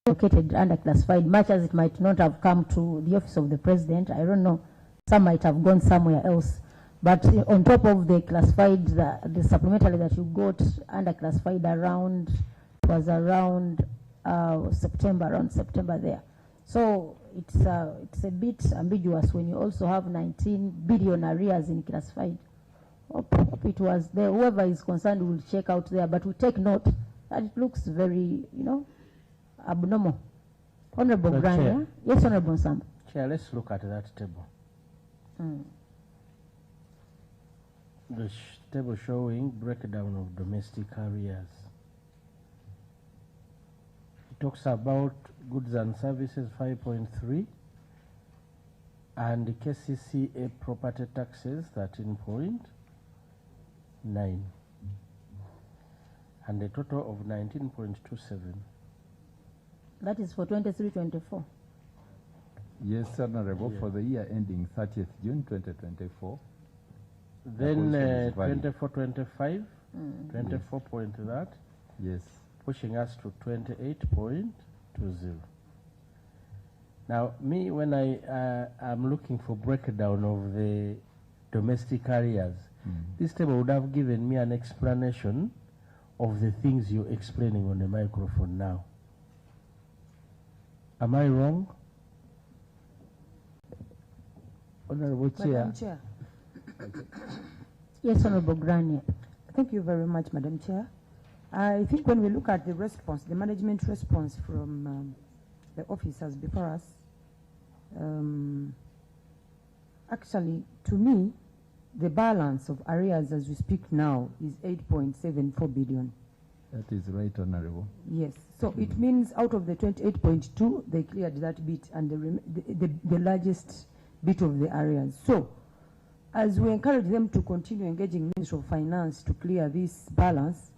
located under classified, much as it might not have come to the Office of the President. I don't know, some might have gone somewhere else. But on top of the classified, the supplementary that you got under classified was around September, around September there. So it's a bit ambiguous when you also have 19 billion arrears in classified. Hope it was there. Whoever is concerned will check out there, but we take note that it looks very, you know, abnormal. Honorable Grania. Yes, Honorable Sam. Chair, let's look at that table. The table showing breakdown of domestic arrears. It talks about goods and services 5.3 and the KCCA property taxes 13.9 and a total of 19.27. That is for 23-24. Yes, Honorable, for the year ending 30th June 2024. Then 24-25, 24 point that. Yes. Pushing us to 28.20. Now, me, when I'm looking for breakdown of the domestic areas, this table would have given me an explanation of the things you're explaining on the microphone now. Am I wrong? Honorable Chair. Madam Chair. Yes, Honorable Grania. Thank you very much, Madam Chair. I think when we look at the response, the management response from the officers before us, actually, to me, the balance of arrears as we speak now is 8.74 billion. That is right, Honorable. Yes. So it means out of the 28.2, they cleared that bit, and the largest bit of the areas. So, as we encourage them to continue engaging Ministry of Finance to clear this balance,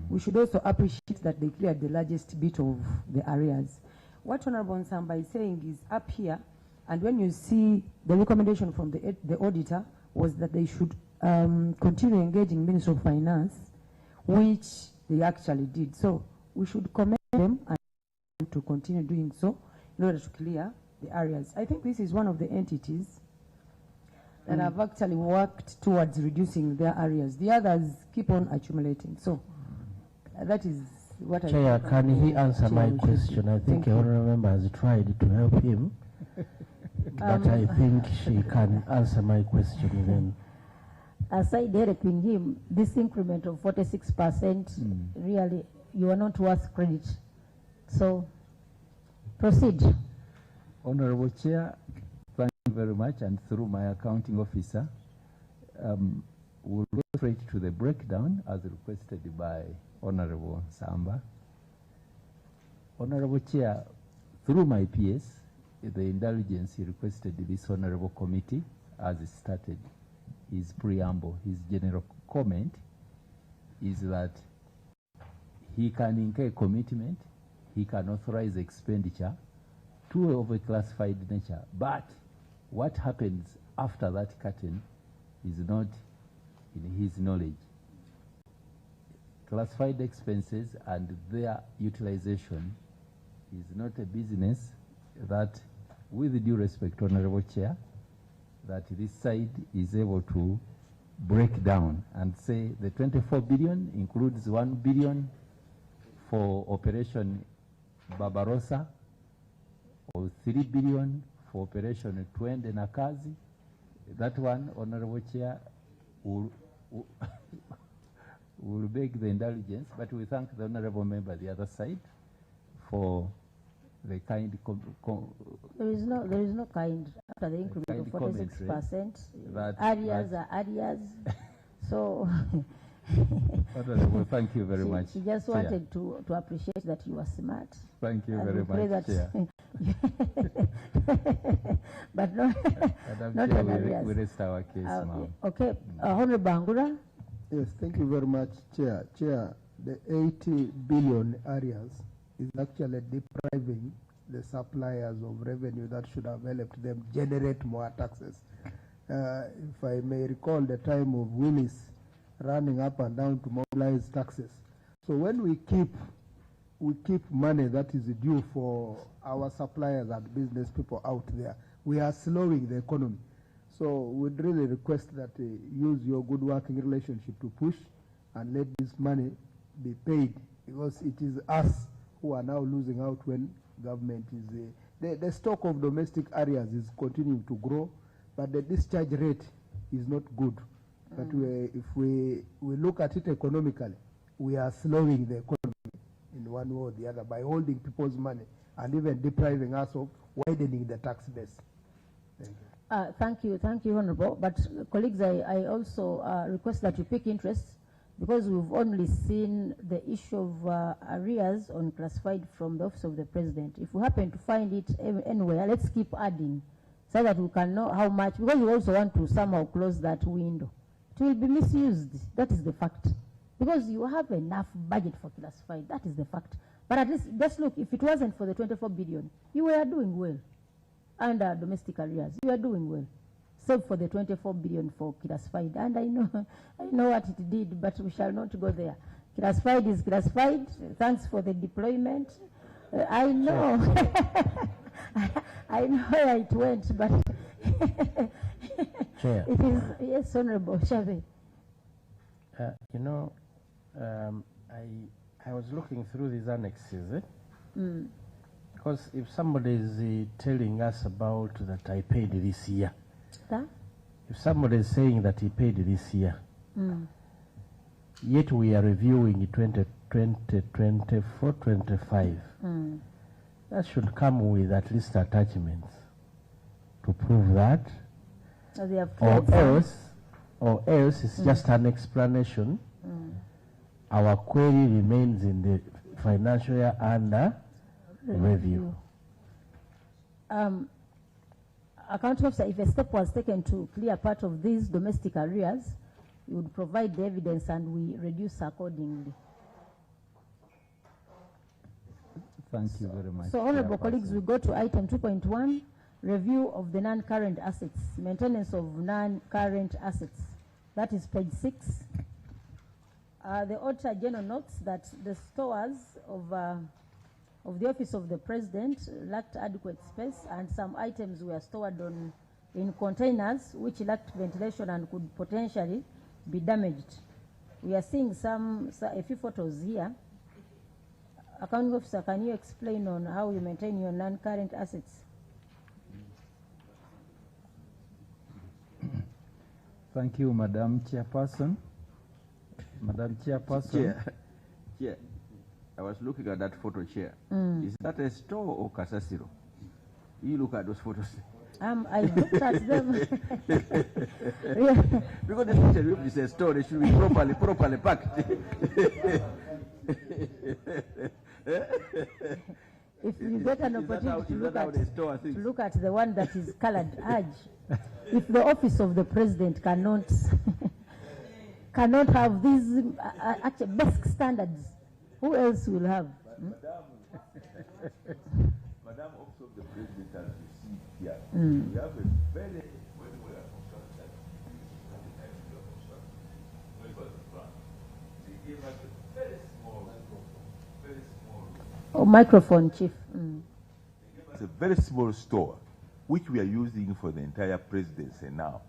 we should also appreciate that they cleared the largest bit of the areas. What Honorable Nsamba is saying is up here, and when you see the recommendation from the auditor was that they should continue engaging Ministry of Finance, which they actually did. So we should commend them and to continue doing so in order to clear the areas. I think this is one of the entities that have actually worked towards reducing their areas. The others keep on accumulating. So that is what I Chair, think. can he answer my question? I think the honourable member has tried to help him, but I think she can answer my question then. Aside helping him, this increment of 46%, really, you are not worth credit. So, proceed. Honorable Chair, thank you very much, and through my accounting officer, we'll go straight to the breakdown as requested by Honorable Samba. Honorable Chair, through my PS, the indulgence he requested this Honorable Committee as it started. His preamble, his general comment is that he can incur commitment, he can authorize expenditure to of a classified nature, but what happens after that curtain is not in his knowledge. Classified expenses and their utilization is not a business that, with due respect, Honorable Chair, that this side is able to break down and say the 24 billion includes 1 billion for Operation Barbarossa, or 3 billion for Operation Twende na Kazi. That one, Honorable Chair, will beg the indulgence, but we thank the Honorable Member the other side for the kind there is no kind after the increment of 46%. Areas are areas. So Honorable, thank you very much. She just wanted to appreciate that you are smart. Thank you very much, Chair. But no, not Chair, on areas. we rest our case now. Okay, Honorable Bangura. Yes, thank you very much, Chair. Chair, the 80 billion areas is actually depriving the suppliers of revenue that should have helped them generate more taxes. If I may recall the time of Willis running up and down to mobilize taxes. So when we keep money that is due for our suppliers and business people out there, we are slowing the economy. So we'd really request that use your good working relationship to push and let this money be paid, because it is us who are now losing out when government is the stock of domestic areas is continuing to grow, but the discharge rate is not good. But if we look at it economically, we are slowing the economy in one way or the other by holding people's money and even depriving us of widening the tax base. Thank you. Thank you, Honorable. But colleagues, I also request that you pick interest, because we've only seen the issue of arrears on classified from the Office of the President. If we happen to find it anywhere, let's keep adding so that we can know how much, because we also want to somehow close that window. It will be misused. That is the fact. Because you have enough budget for classified. That is the fact. But at least, just look, if it wasn't for the 24 billion, you were doing well. Under domestic arrears, you are doing well. Save for the 24 billion for classified. And I know what it did, but we shall not go there. Classified is classified. Thanks for the deployment. I know. I know where it went, but Chair. It is, yes, Honorable Chave. You know, I was looking through these annexes, because if somebody is telling us about that I paid this year, if somebody is saying that he paid this year, yet we are reviewing 2020, 24, 25, that should come with at least attachments to prove that, or else it's just an explanation. Our query remains in the financial year under review. Accounting officer, if a step was taken to clear part of these domestic arrears, you would provide the evidence and we reduce accordingly. Thank you very much. So, honorable colleagues, we go to item 2.1, review of the non-current assets, maintenance of non-current assets. That is page 6. The Auditor General notes that the stores of the Office of the President lacked adequate space, and some items were stored in containers which lacked ventilation and could potentially be damaged. We are seeing a few photos here. Accounting officer, can you explain on how you maintain your non-current assets? Thank you, Madam Chairperson. Madam Chairperson. Chair, I was looking at that photo, Chair. Is that a store or Kasasiro? You look at those photos. I looked at them. Because the picture, if it's a store, they should be properly packed. If you get an opportunity to look at the one that is colored, if the Office of the President cannot have these actually basic standards, who else will have? Madam, Office of the President has received here. We have a very, when we are constructed, when we was the plan, they gave us a very small. Oh, microphone, Chief. It's a very small store, which we are using for the entire presidency now.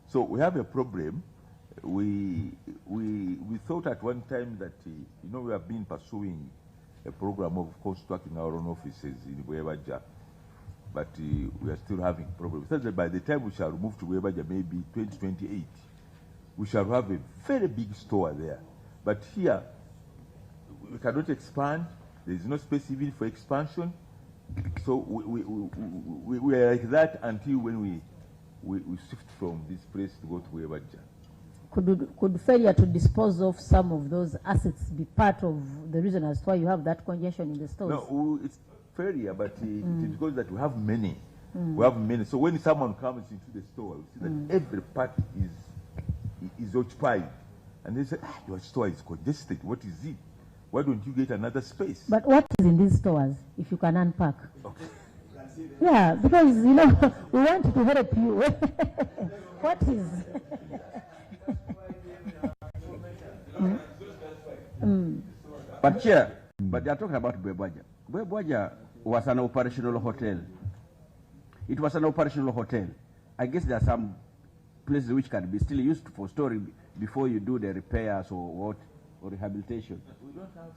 So we have a problem. We thought at one time that, we have been pursuing a program of constructing our own offices in Webaja, but we are still having problems. So that by the time we shall move to Webaja, maybe 2028, we shall have a very big store there. But here, we cannot expand. There is no space even for expansion. So we are like that until when we shift from this place to go to Webaja. Could failure to dispose of some of those assets be part of the reason as to why you have that congestion in the stores? No, it's failure, but it is because that we have many. We have many. So when someone comes into the store, we see that every part is occupied. And they say, your store is congested. What is it? Why don't you get another space? But what is in these stores, if you can unpack? Okay. Yeah, because, we want to help you. What is? But Chair, but they are talking about Bwebaja. Bwebaja was an operational hotel. It was an operational hotel. I guess there are some places which can be still used for storing before you do the repairs or what, or rehabilitation. We don't have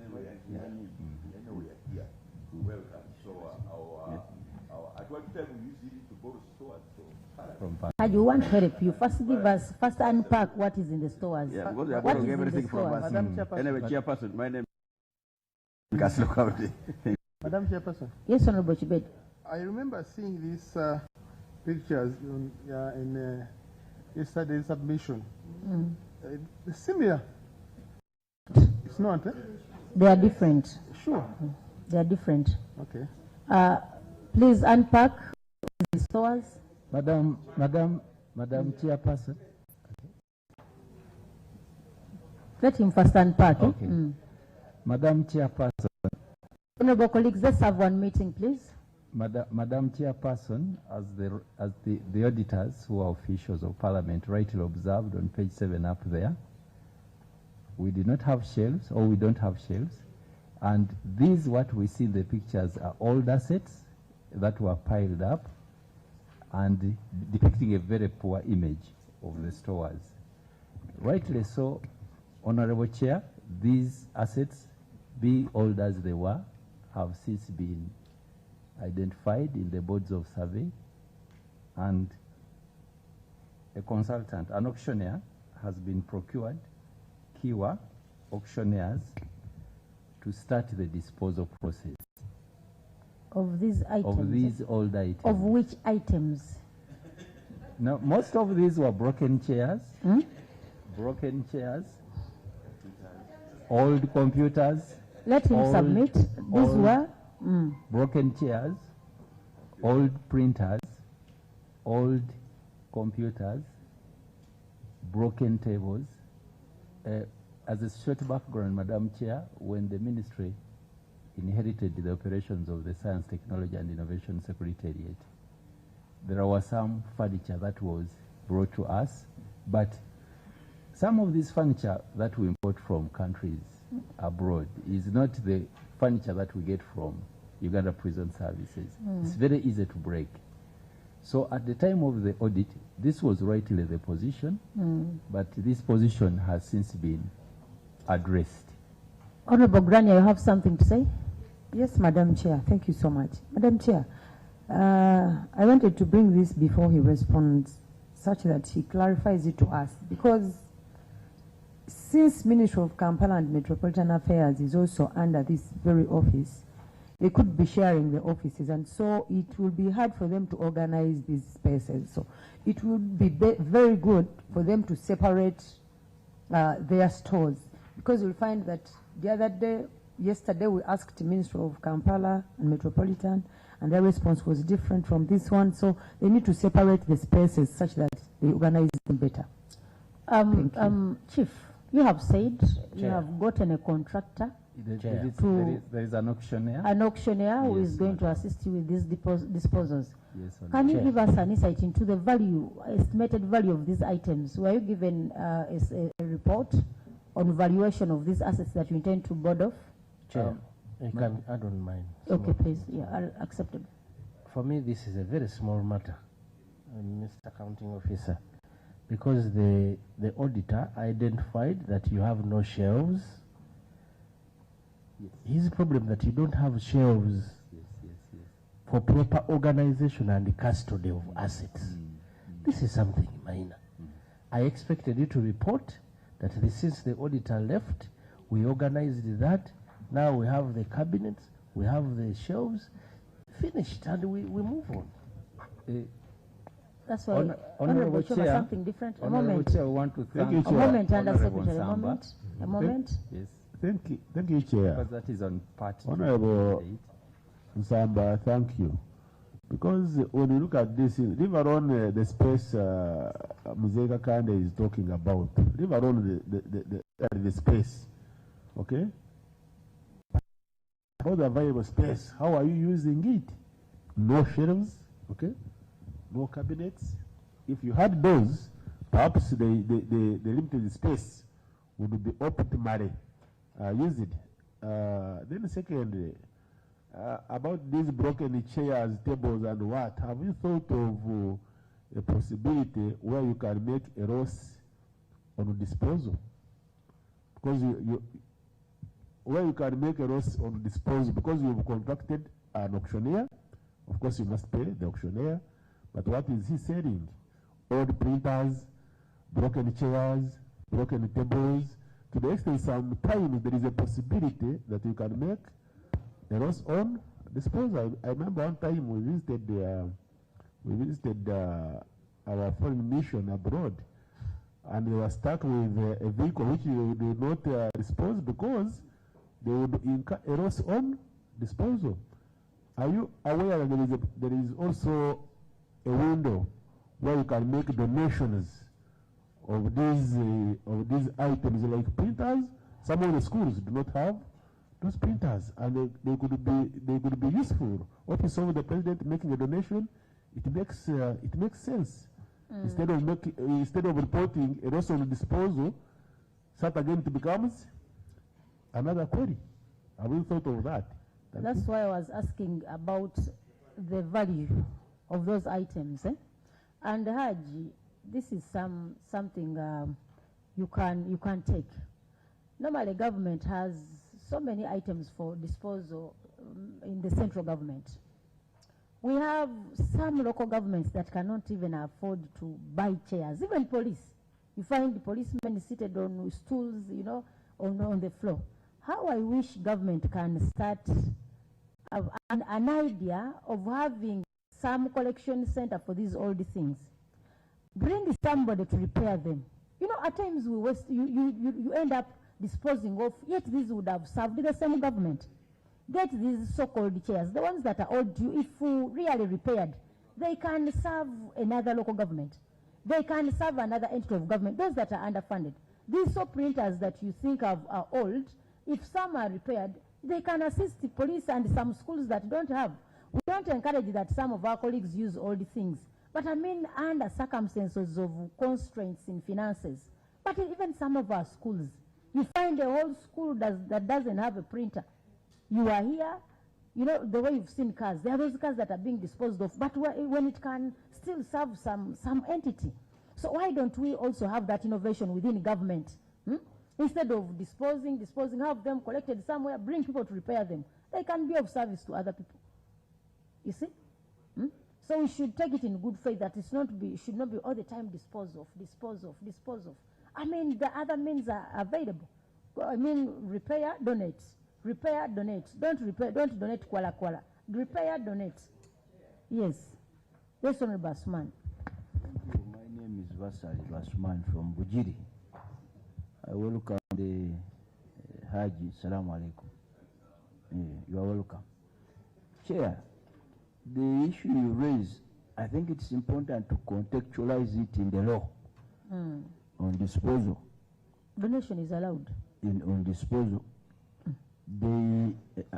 anywhere here. We welcome. So at one time we used it to borrow stores. I do want to help you. First give us, unpack what is in the stores. Yeah, because they are borrowing everything from us. Anyway, Chairperson, my name is Castle County. Madam Chairperson. Yes, Honorable Chibet. I remember seeing these pictures in yesterday's submission. It's similar. It's not, eh? They are different. Sure. They are different. Okay. Please unpack the stores. Madam Chairperson. Let him first unpack. Okay. Madam Chairperson. Honorable colleagues, let's have one meeting, please. Madam Chairperson, as the auditors who are officials of Parliament rightly observed on page 7 up there, we did not have shelves, or we don't have shelves, and these, what we see in the pictures, are old assets that were piled up and depicting a very poor image of the stores. Rightly so, Honorable Chair, these assets, being old as they were, have since been identified in the boards of survey, and a consultant, an auctioneer, has been procured, Kiwa auctioneers, to start the disposal process. Of these items? Of these old items. Of which items? Now, most of these were broken chairs, broken chairs, old computers. Let him submit. These were broken chairs, old printers, old computers, broken tables. As a short background, Madam Chair, when the ministry inherited the operations of the Science, Technology and Innovation Secretariat, there was some furniture that was brought to us, but some of this furniture that we import from countries abroad is not the furniture that we get from Uganda Prison Services. It's very easy to break. So at the time of the audit, this was rightly the position, but this position has since been addressed. Honorable Grania, you have something to say? Yes, Madam Chair. Thank you so much. Madam Chair, I wanted to bring this before he responds, such that he clarifies it to us, because since Ministry of Kampala and Metropolitan Affairs is also under this very office, they could be sharing the offices, and so it will be hard for them to organize these spaces. So it would be very good for them to separate their stores, because you'll find that the other day, yesterday, we asked the Ministry of Kampala and Metropolitan, and their response was different from this one. So they need to separate the spaces such that they organize them better. Chief, you have said you have gotten a contractor. There is an auctioneer. An auctioneer who is going to assist you with these disposals. Yes, Can you give us an insight into the value, estimated value of these items? Were you given a report on valuation of these assets that you intend to board off? Chair, I don't mind. Okay, please. Yeah, I'll accept it. For me, this is a very small matter, Mr. Accounting Officer, because the auditor identified that you have no shelves. His problem that you don't have shelves for proper organization and custody of assets. This is something minor. I expected you to report that since the auditor left, we organized that. Now we have the cabinets, we have the shelves finished, and we move on. That's why Honorable Chair, something different. A moment. Chair, I want to thank a moment, Under Honorable Secretary. Samba. A moment. Yes. Thank you, Chair. Because that is on part. Honorable Samba, thank you. Because when you look at this, leave alone the space Muzeka Kande is talking about. Leave alone the space, okay? How the available space? How are you using it? No shelves, okay? No cabinets. If you had those, perhaps the limited space would be optimally used. Then secondly, about these broken chairs, tables, and what, have you thought of a possibility where you can make a loss on disposal? Because where you can make a loss on disposal, because you've contracted an auctioneer, of course you must pay the auctioneer, but what is he selling? Old printers, broken chairs, broken tables. To the extent sometimes there is a possibility that you can make a loss on disposal. I remember one time we visited our foreign mission abroad, and they were stuck with a vehicle which they would not dispose because they would incur a loss on disposal. Are you aware that there is also a window where you can make donations of these items like printers? Some of the schools do not have those printers, and they could be useful. What you saw with the president making a donation, it makes sense. Instead of reporting a loss on disposal, that again it becomes another query. Have you thought of that? That's why I was asking about the value of those items. And Haji, this is something you can take. Normally, government has so many items for disposal in the central government. We have some local governments that cannot even afford to buy chairs. Even police, you find the policemen seated on stools, on the floor. How I wish government can start an idea of having some collection center for these old things. Bring somebody to repair them. At times we waste. You end up disposing of. Yet these would have served the same government. Get these so-called chairs, the ones that are old. If really repaired, they can serve another local government. They can serve another entity of government, those that are underfunded. These soap printers that you think of are old, if some are repaired, they can assist the police and some schools that don't have. We don't encourage that some of our colleagues use old things. But I mean, under circumstances of constraints in finances. But even some of our schools, you find a whole school that doesn't have a printer. You are here, you know, the way you've seen cars, there are those cars that are being disposed of, but when it can still serve some entity. So why don't we also have that innovation within government? Instead of disposing, have them collected somewhere, bring people to repair them. They can be of service to other people. You see? So we should take it in good faith that it should not be all the time dispose of. I mean, the other means are available. I mean, repair, donate. Repair, donate. Don't donate kwala. Repair, donate. Yes. Yes, Honorable Basman. Thank you. My name is Vasali Basman from Bujiri. I welcome the Haji. Salaam alaikum. You are welcome. Chair, the issue you raise, I think it's important to contextualize it in the law on disposal. Donation is allowed. On disposal.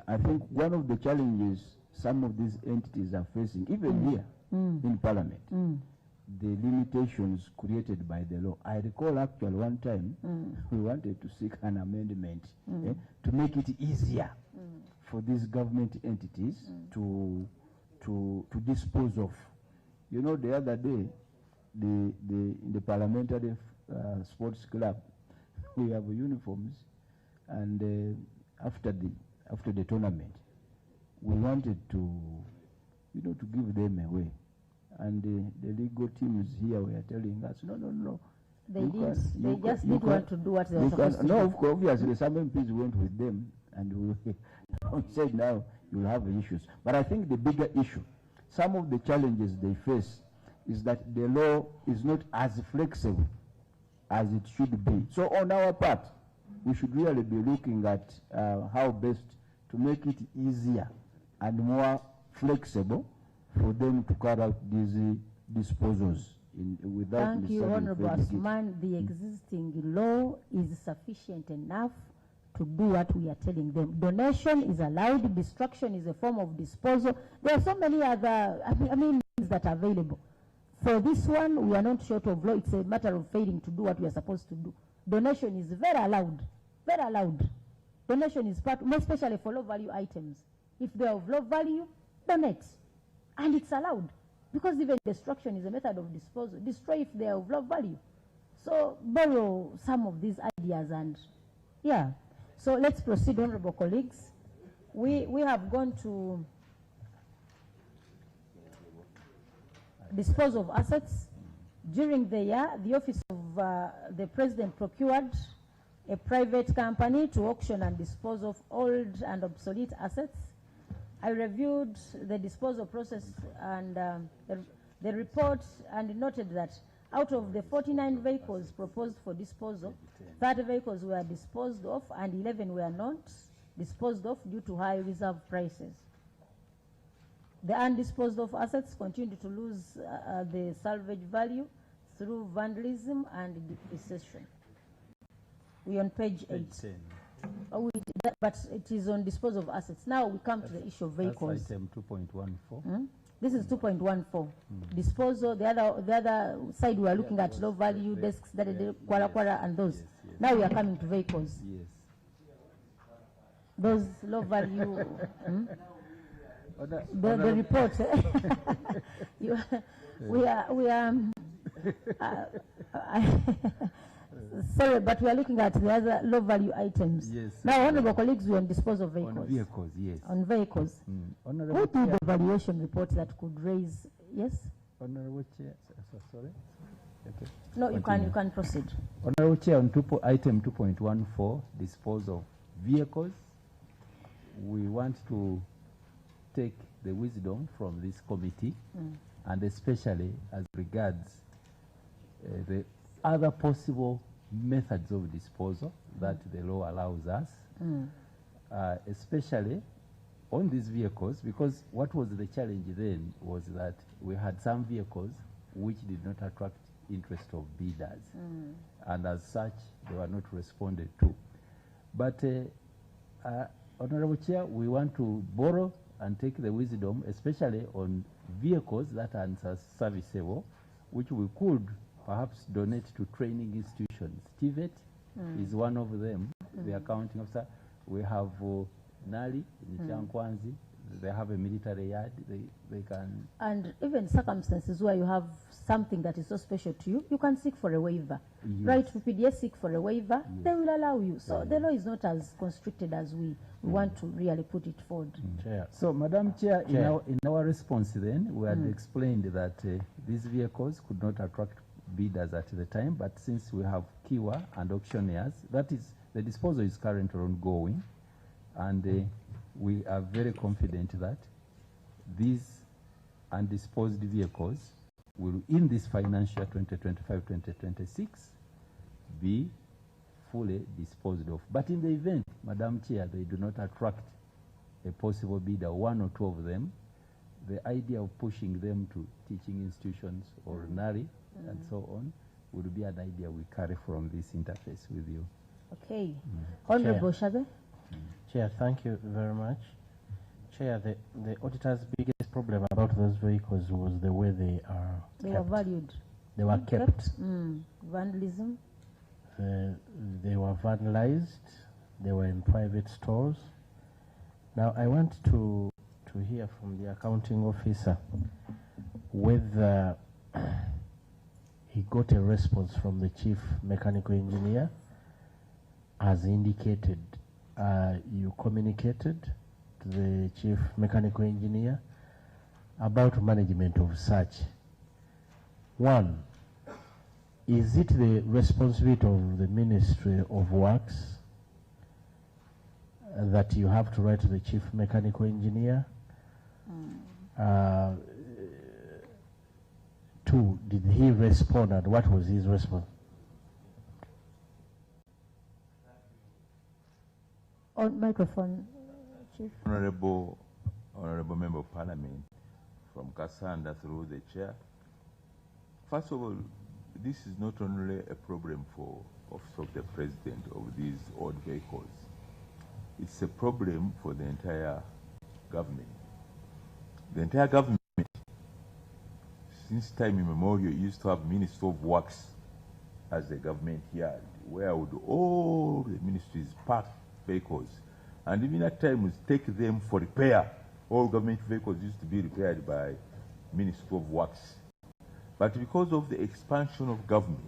I think one of the challenges some of these entities are facing, even here in Parliament, the limitations created by the law. I recall actually one time we wanted to seek an amendment to make it easier for these government entities to dispose of. You know, the other day, in the parliamentary sports club, we have uniforms, and after the tournament, we wanted to give them away, and the legal teams here were telling us, no. They just didn't want to do what they were supposed to do. No, of course, obviously, some MPs went with them, and we said now you'll have issues. But I think the bigger issue, some of the challenges they face, is that the law is not as flexible as it should be. So on our part, we should really be looking at how best to make it easier and more flexible for them to carry out these disposals without. Thank you, Honorable Asman. The existing law is sufficient enough to do what we are telling them. Donation is allowed. Destruction is a form of disposal. There are so many other, things that are available. For this one, we are not short of law. It's a matter of failing to do what we are supposed to do. Donation is very allowed. Very allowed. Donation is part, more especially for low value items. If they are of low value, donate. And it's allowed. Because even destruction is a method of disposal. Destroy if they are of low value. So borrow some of these ideas and, yeah. So let's proceed, honorable colleagues. We have gone to dispose of assets. During the year, the office of the president procured a private company to auction and dispose of old and obsolete assets. I reviewed the disposal process and the report and noted that out of the 49 vehicles proposed for disposal, 30 vehicles were disposed of and 11 were not disposed of due to high reserve prices. The undisposed of assets continue to lose the salvage value through vandalism and depreciation. We on page 8. But it is on disposal of assets. Now we come to the issue of vehicles. That's item 2.14. This is 2.14. Disposal. The other side we are looking at low value desks, kwara and those. Yes. Now we are coming to vehicles. Yes. Those low value. The report. We are. Sorry, but we are looking at the other low value items. Yes. Now, honorable colleagues, we are on disposal of vehicles. On vehicles, yes. On vehicles. Honorable Who did Chair. the valuation report that could raise? Yes. Honorable Chair, sorry. Okay. No, you can proceed. Honorable Chair, on item 2.14, disposal of vehicles, we want to take the wisdom from this committee, and especially as regards the other possible methods of disposal that the law allows us, especially on these vehicles, because what was the challenge then was that we had some vehicles which did not attract interest of bidders, and as such they were not responded to. But Honorable Chair, we want to borrow and take the wisdom, especially on vehicles that are serviceable, which we could perhaps donate to training institutions. TVET is one of them, the accounting officer. We have Nali in Chankwanzi. They have a military yard. They can. And even circumstances where you have something that is so special to you, you can seek for a waiver. Yes. Right, to PDS seek for a waiver, they will allow you. So the law is not as constricted as we want to really put it forward. Chair. So, Madam Chair, in our response then, we had explained that these vehicles could not attract bidders at the time, but since we have Kiwa and auctioneers, that is, the disposal is currently ongoing, and we are very confident that these undisposed vehicles will, in this financial year 2025-2026, be fully disposed of. But in the event, Madam Chair, they do not attract a possible bidder, one or two of them, the idea of pushing them to teaching institutions or NARI and so on would be an idea we carry from this interface with you. Okay. Honorable Shabe. Chair, thank you very much. Chair, the auditor's biggest problem about those vehicles was the way they are They kept. were valued. They were kept. Vandalism. They were vandalized. They were in private stores. Now, I want to hear from the accounting officer whether he got a response from the chief mechanical engineer. As indicated, you communicated to the chief mechanical engineer about management of such. One, is it the responsibility of the Ministry of Works that you have to write to the chief mechanical engineer? Two, did he respond, and what was his response? On microphone, Chief. Honorable Member of Parliament from Kasanda through the chair. First of all, this is not only a problem for Office of the President of these old vehicles. It's a problem for the entire government. The entire government, since time immemorial, used to have Ministry of Works as the government yard, where would all the ministries park vehicles, and even at times take them for repair. All government vehicles used to be repaired by Ministry of Works. But because of the expansion of government,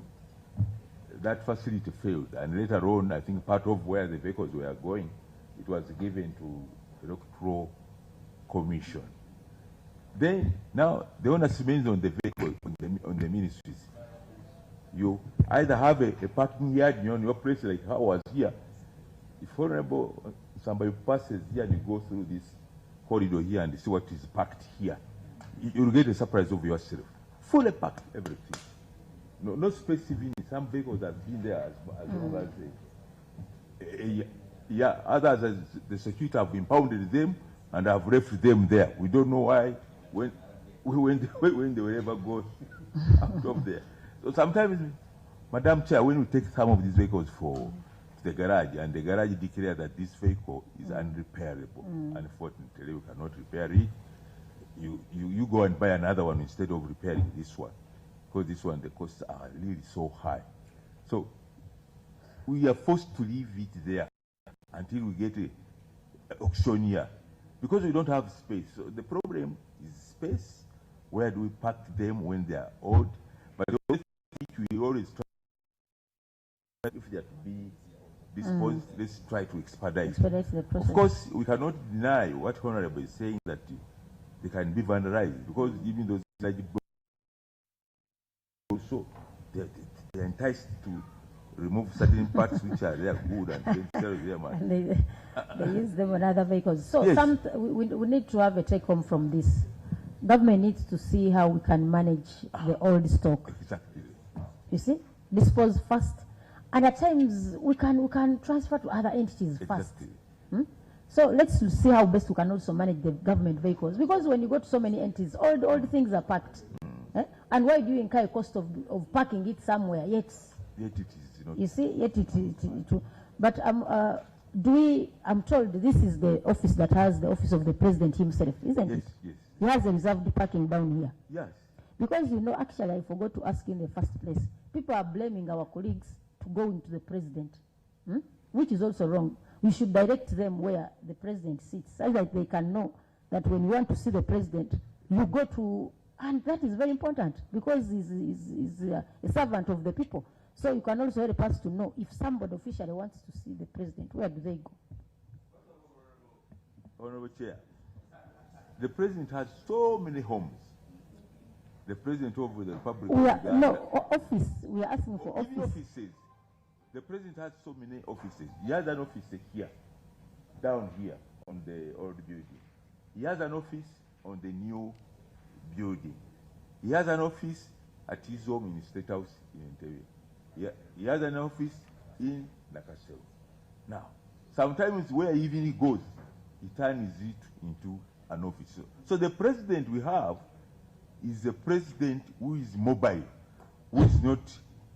that facility failed, and later on, I think part of where the vehicles were going, it was given to Electoral Commission. Then, now, the onus remains on the vehicle, on the ministries. You either have a parking yard on your place, like how I was here. If, for example, somebody passes here and you go through this corridor here and see what is packed here, you'll get a surprise of yourself. Fully packed, everything. No space even. Some vehicles have been there as long as others, the security have impounded them and have left them there. We don't know why, when they will ever go out of there. So sometimes, Madam Chair, when we take some of these vehicles to the garage, and the garage declares that this vehicle is unrepairable, unfortunately, we cannot repair it, you go and buy another one instead of repairing this one, because this one, the costs are really so high. So we are forced to leave it there until we get an auctioneer, because we don't have space. So the problem is space. Where do we park them when they are old? But the only thing we always try, if they are to be disposed, let's try to expedite the process. Of course, we cannot deny what Honorable is saying, that they can be vandalized, because even those large also they're enticed to remove certain parts which are there good and sell them. And they use them on other vehicles. So yes, we need to have a take home from this. Government needs to see how we can manage the old stock. Exactly. You see, dispose first, and at times we can transfer to other entities first. So let's see how best we can also manage the government vehicles. Because when you go to so many entities, all the things are packed. And why do you incur a cost of parking it somewhere? Yet it is not. You see, yet it but I'm told this is the office that has the office of the president himself, isn't it? Yes. He has a reserved parking down here. Yes. Because, you know, actually I forgot to ask in the first place. People are blaming our colleagues to go into the president, which is also wrong. We should direct them where the president sits, so that they can know that when you want to see the president, you go to, and that is very important because he's a servant of the people. So you can also help us to know if somebody officially wants to see the president, where do they go? Honorable Chair, the president has so many homes. The president of the Republic. Office. We are asking for office. Offices. The president has so many offices. He has an office here, down here on the old building. He has an office on the new building. He has an office at his home in the State House in Entebbe. He has an office in Nakasero. Now, sometimes where even he goes, he turns it into an office. So the president we have is a president who is mobile, who is not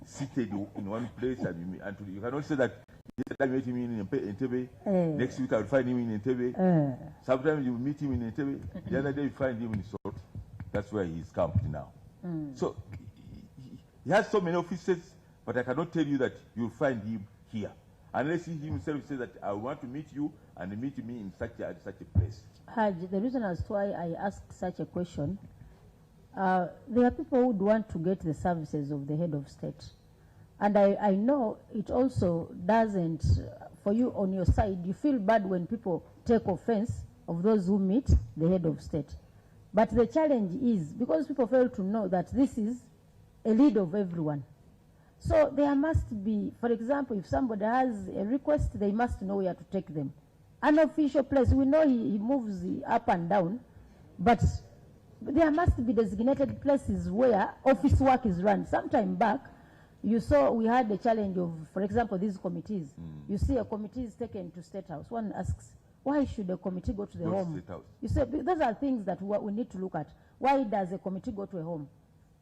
seated in one place, and you cannot say that yesterday I met him in Entebbe, next week I will find him in Entebbe. Sometimes you meet him in Entebbe, the other day you find him in Sort. That's where he is camped now. So he has so many offices, but I cannot tell you that you'll find him here, unless he himself says that I want to meet you and meet me in such a place. Haj, the reason as to why I asked such a question, there are people who would want to get the services of the head of state. And I know it also doesn't, for you on your side, you feel bad when people take offense of those who meet the head of state. But the challenge is, because people fail to know that this is a lead of everyone. So there must be, for example, if somebody has a request, they must know where to take them. An official place, we know he moves up and down, but there must be designated places where office work is run. Sometime back, you saw we had the challenge of, for example, these committees. You see a committee is taken to State House. One asks, why should a committee go to the home? You see, those are things that we need to look at. Why does a committee go to a home?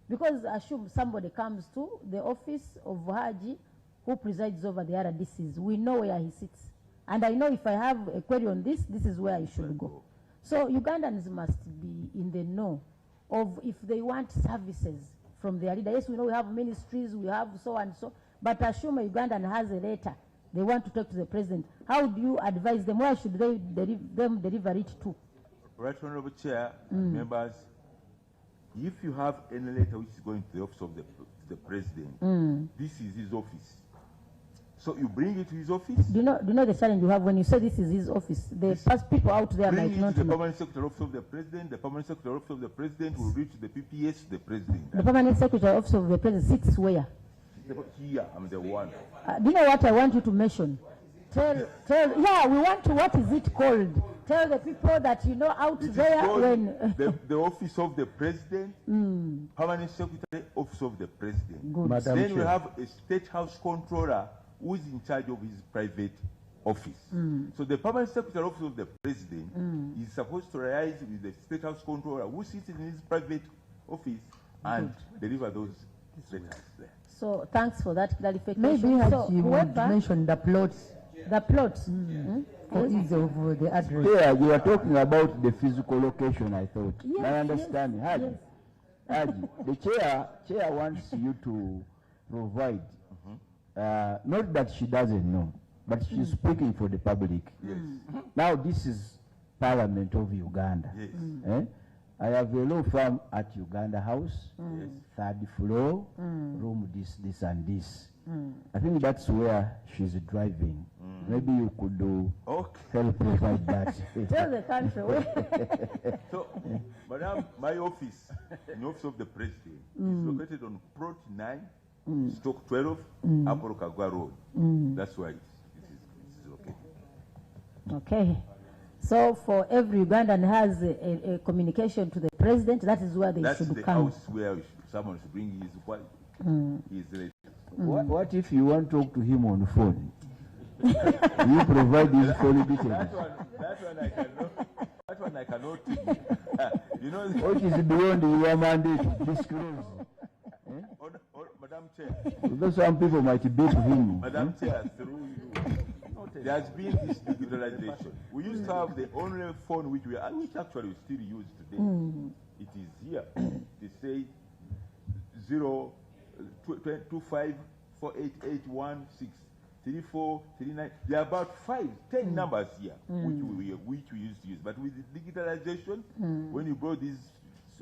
Because assume somebody comes to the office of Haji, who presides over the RDCs. We know where he sits. And I know if I have a query on this, this is where I should go. So Ugandans must be in the know of if they want services from their leader. Yes, we know we have ministries, we have so and so, but assume a Ugandan has a letter, they want to talk to the president. How do you advise them? Where should they deliver it to? Right, Honorable Chair, members, if you have any letter which is going to the office of the president, this is his office. So you bring it to his office. Do you know the challenge you have when you say this is his office? The first people out there might not know. The permanent secretary office of the president. The permanent secretary office of the president will reach the PPS, the president. The permanent secretary office of the president sits where? Here, I'm the one. Do you know what I want you to mention? Yeah, we want to, what is it called? Tell the people that you know out there when... the office of the president, permanent secretary, office of the president. Good. Then we have a state house controller who is in charge of his private office. So the permanent secretary office of the president is supposed to liaise with the state house controller who sits in his private office and deliver those letters there. So thanks for that clarification. Maybe you want to mention the plots. The plots. For ease of the address. Yeah, you are talking about the physical location, I thought. Yes, I understand. Yes, Haji, yes. Haji, the chair wants you to provide, not that she doesn't know, but she's speaking for the public. Yes. Now this is Parliament of Uganda. Yes. I have a law firm at Uganda House, third floor, room this and this. I think that's where she's driving. Maybe you could help provide that. Tell the country. So, Madam, my office, the office of the president, is located on plot 9, stock 12, Upper Kagwa Road. That's where it is located. Okay. So for every Ugandan has a communication to the president, that is where they should come. That's the house where someone should bring his letter. What if you want to talk to him on the phone? You provide these phone details. That one I cannot. You know. What is beyond your mandate? Disclose. Madam Chair. Because some people might beat him. Madam Chair, through you, there has been this utilization. We used to have the only phone which actually we still use today. It is here. They say 0254881634339. There are about 10 numbers here which we used to use. But with the digitalization, when you brought this,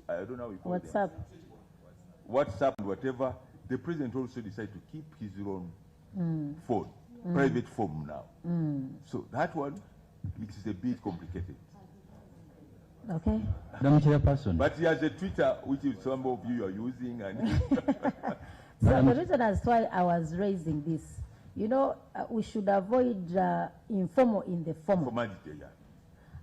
I don't know how we call it. WhatsApp and whatever, the president also decided to keep his own phone, private phone now. So that one, it is a bit complicated. Okay. Madam Chairperson. But he has a Twitter, which is some of you are using. And so the reason as to why I was raising this, you know, we should avoid informal in the formal. Formality, yeah.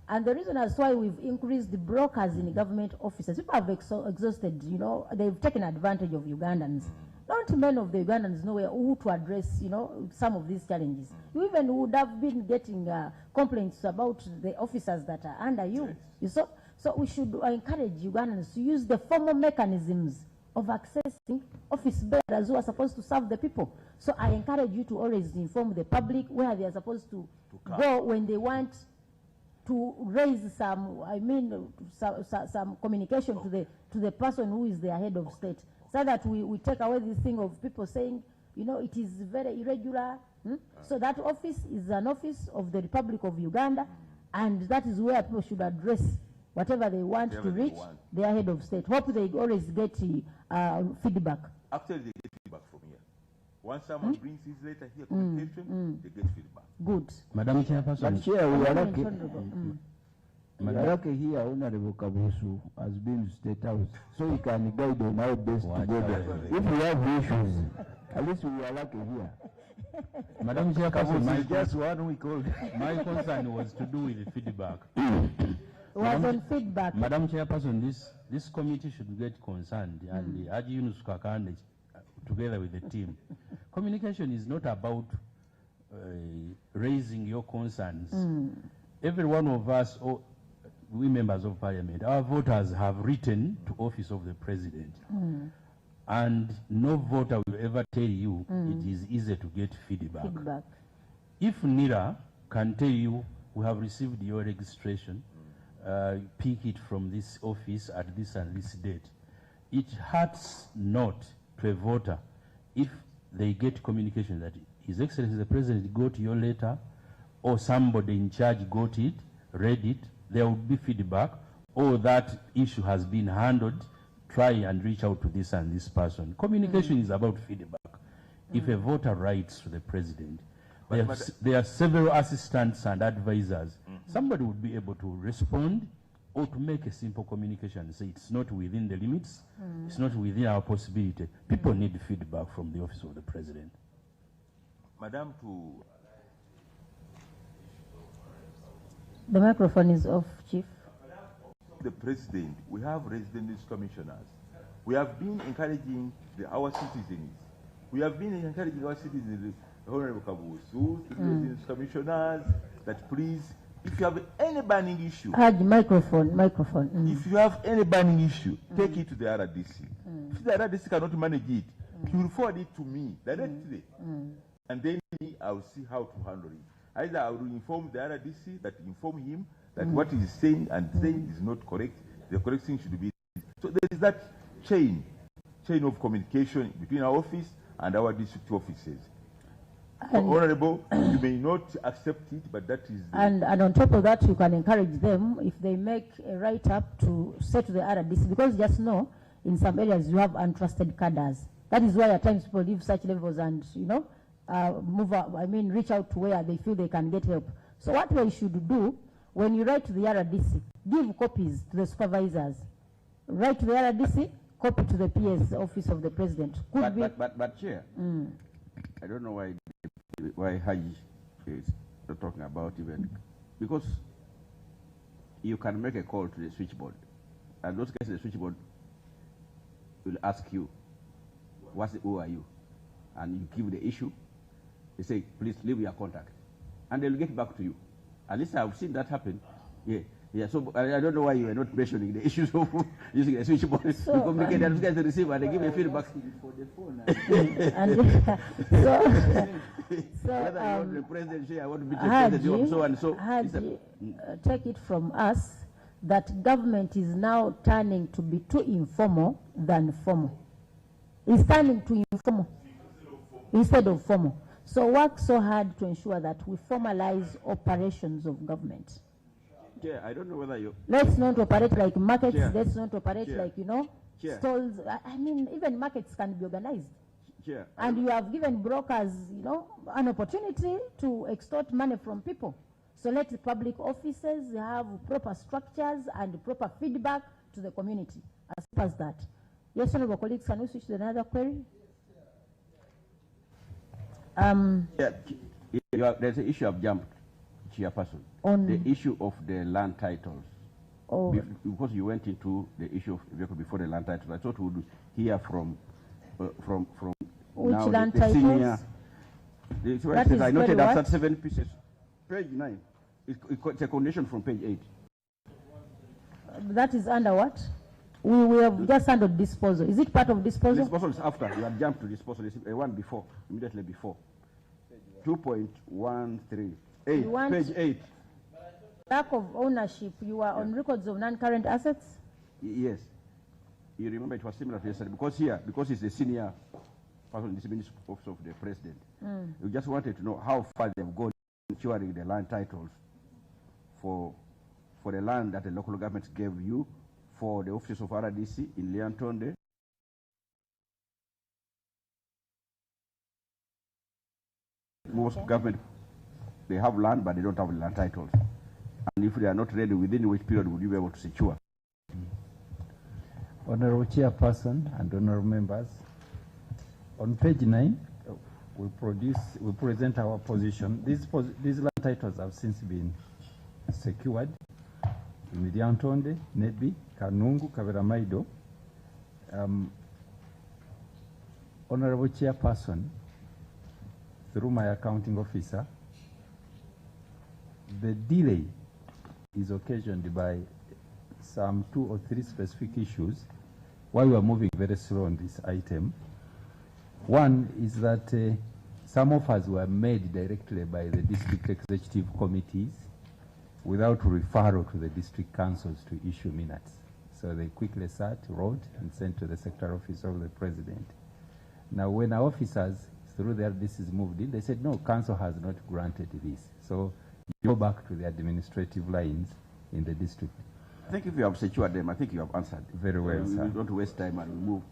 And the reason as to why we've increased the brokers in government offices, people have exhausted, you know, they've taken advantage of Ugandans. Not many of the Ugandans know who to address, you know, some of these challenges. You even would have been getting complaints about the officers that are under you. Yes. You saw? So we should encourage Ugandans to use the formal mechanisms of accessing office bearers who are supposed to serve the people. So I encourage you to always inform the public where they are supposed to go when they want to raise some, some communication to the person who is their head of state, so that we take away this thing of people saying, you know, it is very irregular. So that office is an office of the Republic of Uganda, and that is where people should address whatever they want to reach their head of state. Hope they always get feedback. Actually, they get feedback from here. Once someone brings his letter here, communication, they get feedback. Good. Madam Chairperson. But here we are lucky. We are lucky here, Honorable Kabusu has been State House, so he can guide on how best to go there. If we have issues, at least we are lucky here. Madam Chairperson, just one week old. My concern was to do with the feedback. Was on feedback. Madam Chairperson, this committee should get concerned and urge Yunus Kakande together with the team. Communication is not about raising your concerns. Every one of us, we members of parliament, our voters have written to office of the president. And no voter will ever tell you it is easy to get feedback. If NIRA can tell you, we have received your registration, pick it from this office at this and this date, it hurts not to a voter if they get communication that His Excellency the President got your letter, or somebody in charge got it, read it, there would be feedback, or that issue has been handled, try and reach out to this and this person. Communication is about feedback. If a voter writes to the President, there are several assistants and advisors. Somebody would be able to respond or to make a simple communication and say it's not within the limits, it's not within our possibility. People need feedback from the office of the President. Madam, the microphone is off, Chief. The President, we have residence commissioners. We have been encouraging our citizens. We have been encouraging our citizens, Honorable Kabusu, the residence commissioners, that please, if you have any burning issue, microphone. If you have any burning issue, take it to the RDC. If the RDC cannot manage it, he will forward it to me directly, and then I will see how to handle it. Either I will inform the RDC that inform him that what he is saying and saying is not correct. The correct thing should be. So there is that chain of communication between our office and our district offices. Honorable, you may not accept it, but that is... And on top of that, you can encourage them, if they make a write-up, to say to the RDC, because just know, in some areas you have untrusted cadres. That is why at times people leave such levels and, you know, reach out to where they feel they can get help. So what we should do, when you write to the RDC, give copies to the supervisors. Write to the RDC, copy to the PS, Office of the President. But Chair, I don't know why Haji is not talking about even, because you can make a call to the switchboard, and those cases the switchboard will ask you, who are you? And you give the issue, they say, please leave your contact. and they'll get back to you. At least I've seen that happen. Yeah. Yeah, so I don't know why you are not mentioning the issues of using a switchboard to communicate and get the receiver and they give a feedback. Whether I want the presidency, I want to be the president of so and so. Take it from us that government is now turning to be too informal than formal. It's turning to informal instead of formal. So work so hard to ensure that we formalize operations of government. Yeah, I don't know whether you... Let's not operate like markets. Yeah. Let's not operate Yeah. like, you know, Yeah. stalls. I mean, even markets can be organized. Yeah. And you have given brokers, you know, an opportunity to extort money from people. So let the public offices have proper structures and proper feedback to the community. As far as that. Yes, honorable colleagues, can we switch to another query? There's an issue I've jumped, Chairperson. On the issue of the land titles. Oh. Because you went into the issue of vehicle before the land titles, I thought we would hear from which now land the titles? senior. I noted what? that 7 pieces. Page 9. It's a condition from page 8. That is under what? We have just handled disposal. Is it part of disposal? Disposal is after. You have jumped to disposal. It's one before, immediately before. 2.13. Page 8. Lack of ownership. You are on records of non-current assets? Yes. You remember it was similar to yesterday because it's the senior person in this Ministry Office of the President. We just wanted to know how far they've gone ensuring the land titles for the land that the local government gave you for the offices of RDC in Liantonde. Most government, they have land, but they don't have land titles. And if they are not ready, within which period would you be able to secure? Honorable Chairperson and honorable members, on page 9, we present our position. These land titles have since been secured in Liantonde, Nebi, Kanungu, Kaveramaido. Honorable Chairperson, through my accounting officer, the delay is occasioned by some 2 or 3 specific issues why we are moving very slow on this item. One is that some offers were made directly by the district executive committees without referral to the district councils to issue minutes. So they quickly sat, wrote, and sent to the secretary office of the president. Now, when our officers, through their RDCs moved in, they said, no, council has not granted this. So you go back to the administrative lines in the district. I think if you have secured them, I think you have answered. Very well, sir. We don't waste time and we move.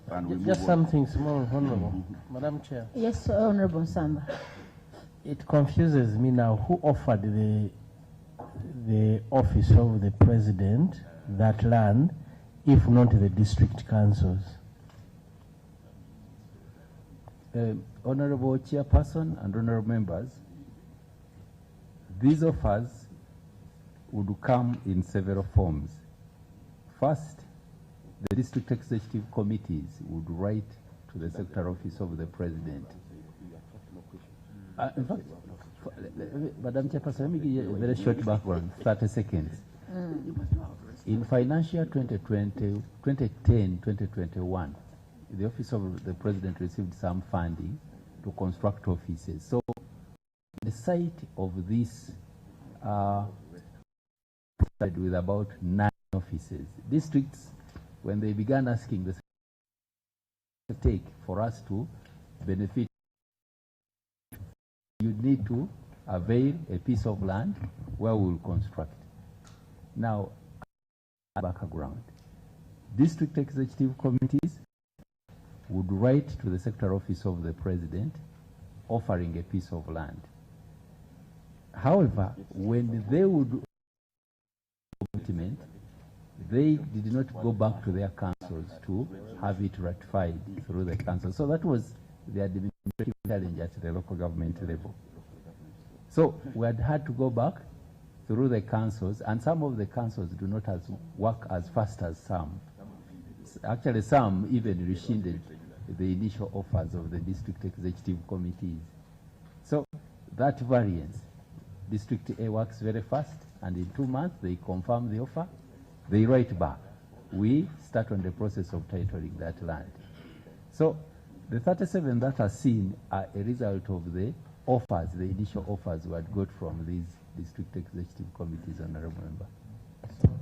Just something small, Honorable. Madam Chair. Yes, Honorable Samba. It confuses me now. Who offered the office of the president that land, if not the district councils? Honorable Chairperson and honorable members, these offers would come in several forms. First, the district executive committees would write to the secretary office of the president. In fact, Madam Chairperson, let me give you a very short background, 30 seconds. In financial year 2010-2021, the office of the president received some funding to construct offices. So the site of this started with about 9 offices. Districts, when they began asking the take for us to benefit, you need to avail a piece of land where we will construct. Now, background. District executive committees would write to the secretary office of the president offering a piece of land. However, when they would commitment, they did not go back to their councils to have it ratified through the council. So that was the administrative challenge at the local government level. So we had to go back through the councils, and some of the councils do not work as fast as some. Actually, some even rescinded the initial offers of the district executive committees. So that variance, District A works very fast, and in 2 months they confirm the offer, they write back. We start on the process of titling that land. So the 37 that are seen are a result of the offers, the initial offers we had got from these district executive committees, Honorable Member.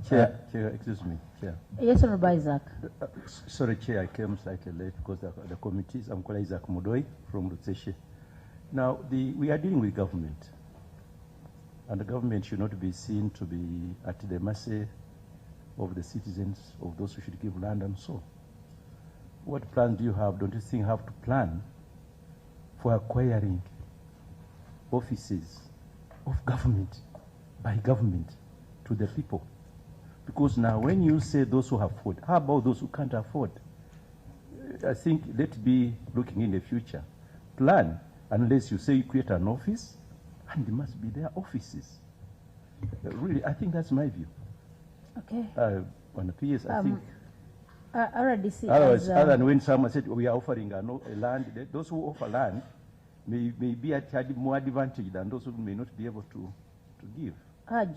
Chair, excuse me, Chair. Yes, Honorable Isaac. Sorry, Chair, I came slightly late because the committees. I'm called Isaac Mudoi from Rutseshe. Now, we are dealing with government, and the government should not be seen to be at the mercy of the citizens, of those who should give land and so. What plan do you have? Don't you think you have to plan for acquiring offices of government by government to the people? Because now when you say those who afford, how about those who can't afford? I think let's be looking in the future. Plan, unless you say you create an office, and there must be their offices. Really, I think that's my view. Okay. On the PS, I think. RDC. Otherwise, other than when someone said we are offering a land, those who offer land may be at more advantage than those who may not be able to give. Haj,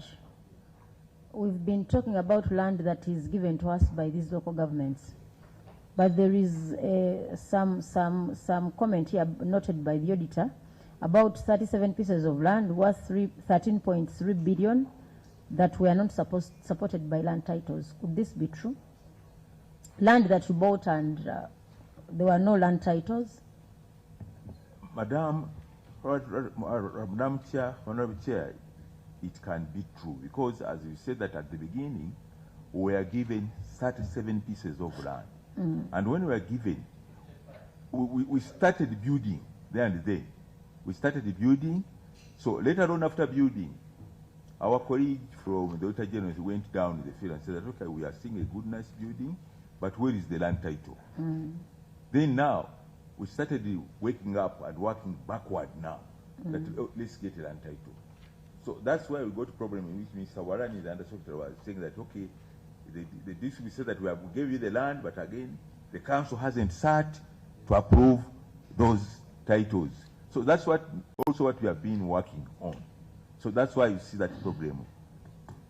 we've been talking about land that is given to us by these local governments, but there is some comment here noted by the auditor about 37 pieces of land worth 13.3 billion that were not supported by land titles. Could this be true? Land that you bought and there were no land titles? Madam Chair, Honorable Chair, it can be true because, as you said that at the beginning, we were given 37 pieces of land. And when we were given, we started building there and then. We started building. So later on after building, our colleague from the Auditor General went down in the field and said that, okay, we are seeing a good, nice building, but where is the land title? Then now, we started waking up and working backward now. That, let's get a land title. So that's why we got a problem in which Mr. Warani, the Undersecretary, was saying that, okay, the district said that we gave you the land, but again, the council hasn't sat to approve those titles. So that's also what we have been working on. So that's why you see that problem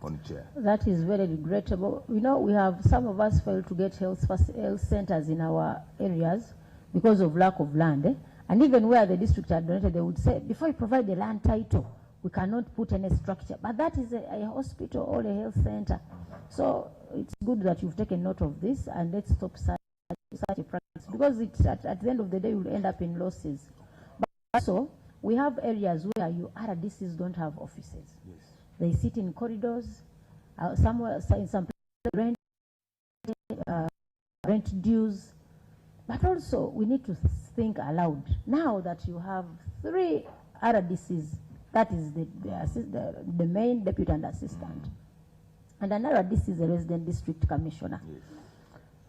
on Chair. That is very regrettable. You know, we have, some of us failed to get health centers in our areas because of lack of land. And even where the district had donated, they would say, before you provide the land title, we cannot put any structure. But that is a hospital or a health center. So it's good that you've taken note of this, and let's stop such a practice, because it's at the end of the day, you'll end up in losses. But also, we have areas where your RDCs don't have offices. Yes. They sit in corridors, somewhere in some places, rent dues. But also, we need to think aloud. Now that you have 3 RDCs, that is the main deputy and assistant, and another RDC is a resident district commissioner. Yes.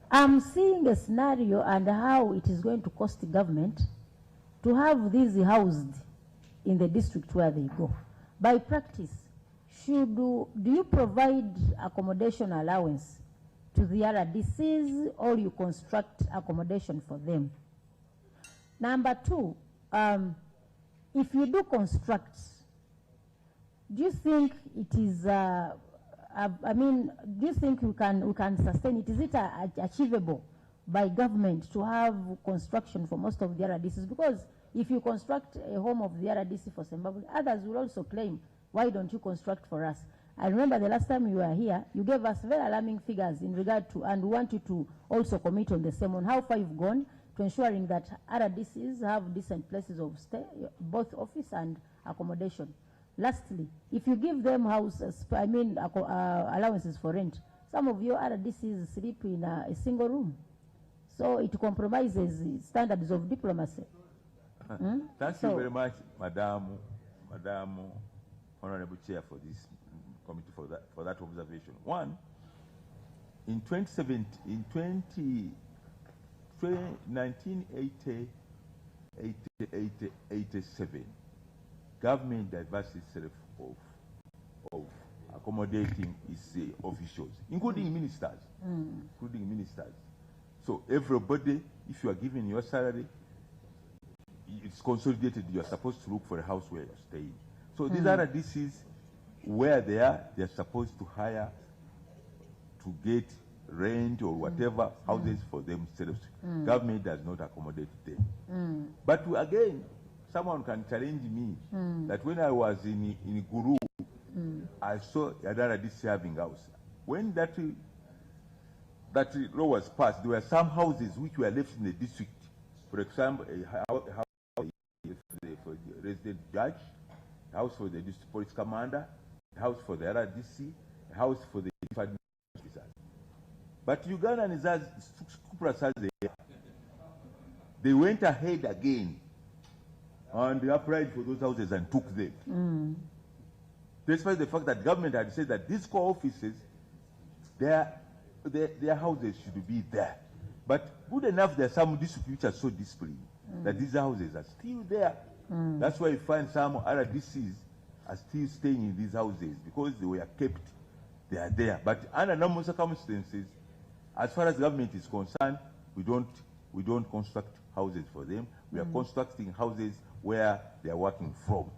I'm seeing a scenario and how it is going to cost the government to have these housed in the district where they go. By practice, do you provide accommodation allowance to the RDCs, or you construct accommodation for them? Number 2, if you do construct, do you think it is, do you think we can sustain it? Is it achievable by government to have construction for most of the RDCs? Because if you construct a home of the RDC for Zimbabwe, others will also claim, why don't you construct for us? I remember the last time you were here, you gave us very alarming figures in regard to, and we want you to also commit on the same, on how far you've gone to ensuring that RDCs have decent places of stay, both office and accommodation. Lastly, if you give them allowances for rent, some of your RDCs sleep in a single room. So it compromises standards of diplomacy. Thank you very much, Madam Honorable Chair, for this committee, for that observation. One, in 1987, government divested itself of accommodating its officials, including ministers. So everybody, if you are given your salary, it's consolidated. You are supposed to look for a house where you're staying. So these RDCs, where they're supposed to hire to get rent or whatever houses for themselves. Government does not accommodate them. But again, someone can challenge me that when I was in Guru, I saw another RDC having house. When that law was passed, there were some houses which were left in the district. For example, a house for the resident judge, a house for the district police commander, a house for the RDC, a house for the officers. But Ugandans they went ahead again and they applied for those houses and took them. Despite the fact that government had said that these core offices, their houses should be there. But good enough, there are some districts which are so disciplined that these houses are still there. That's why you find some RDCs are still staying in these houses because they were kept, they are there. But under normal circumstances, as far as government is concerned, we don't construct houses for them. We are constructing houses where they are working from.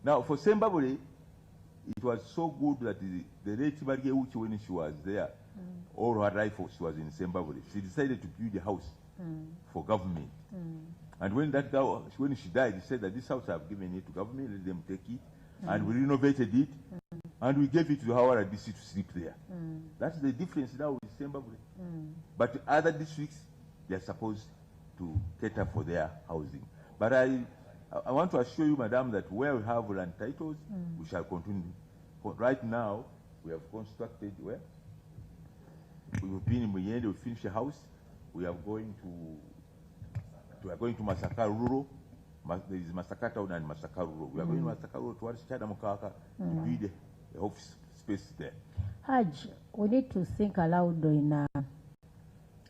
Now, for Zimbabwe, it was so good that the late Maria Uchi, when she was there, all her life she was in Zimbabwe, she decided to build a house for government. And when that girl, when she died, she said that this house I've given it to government, let them take it. And we renovated it, and we gave it to our RDC to sleep there. That's the difference now with Zimbabwe. But other districts, they're supposed to cater for their housing. But I want to assure you, madam, that where we have land titles, we shall continue. Right now, we have constructed where? We've been in Muyende, we finished a house. We are going to Masaka Rural. There is Masaka Town and Masaka Rural. We are going to Masaka Rural towards Chada Mukaka to build a office space there. Haj, we need to think aloud in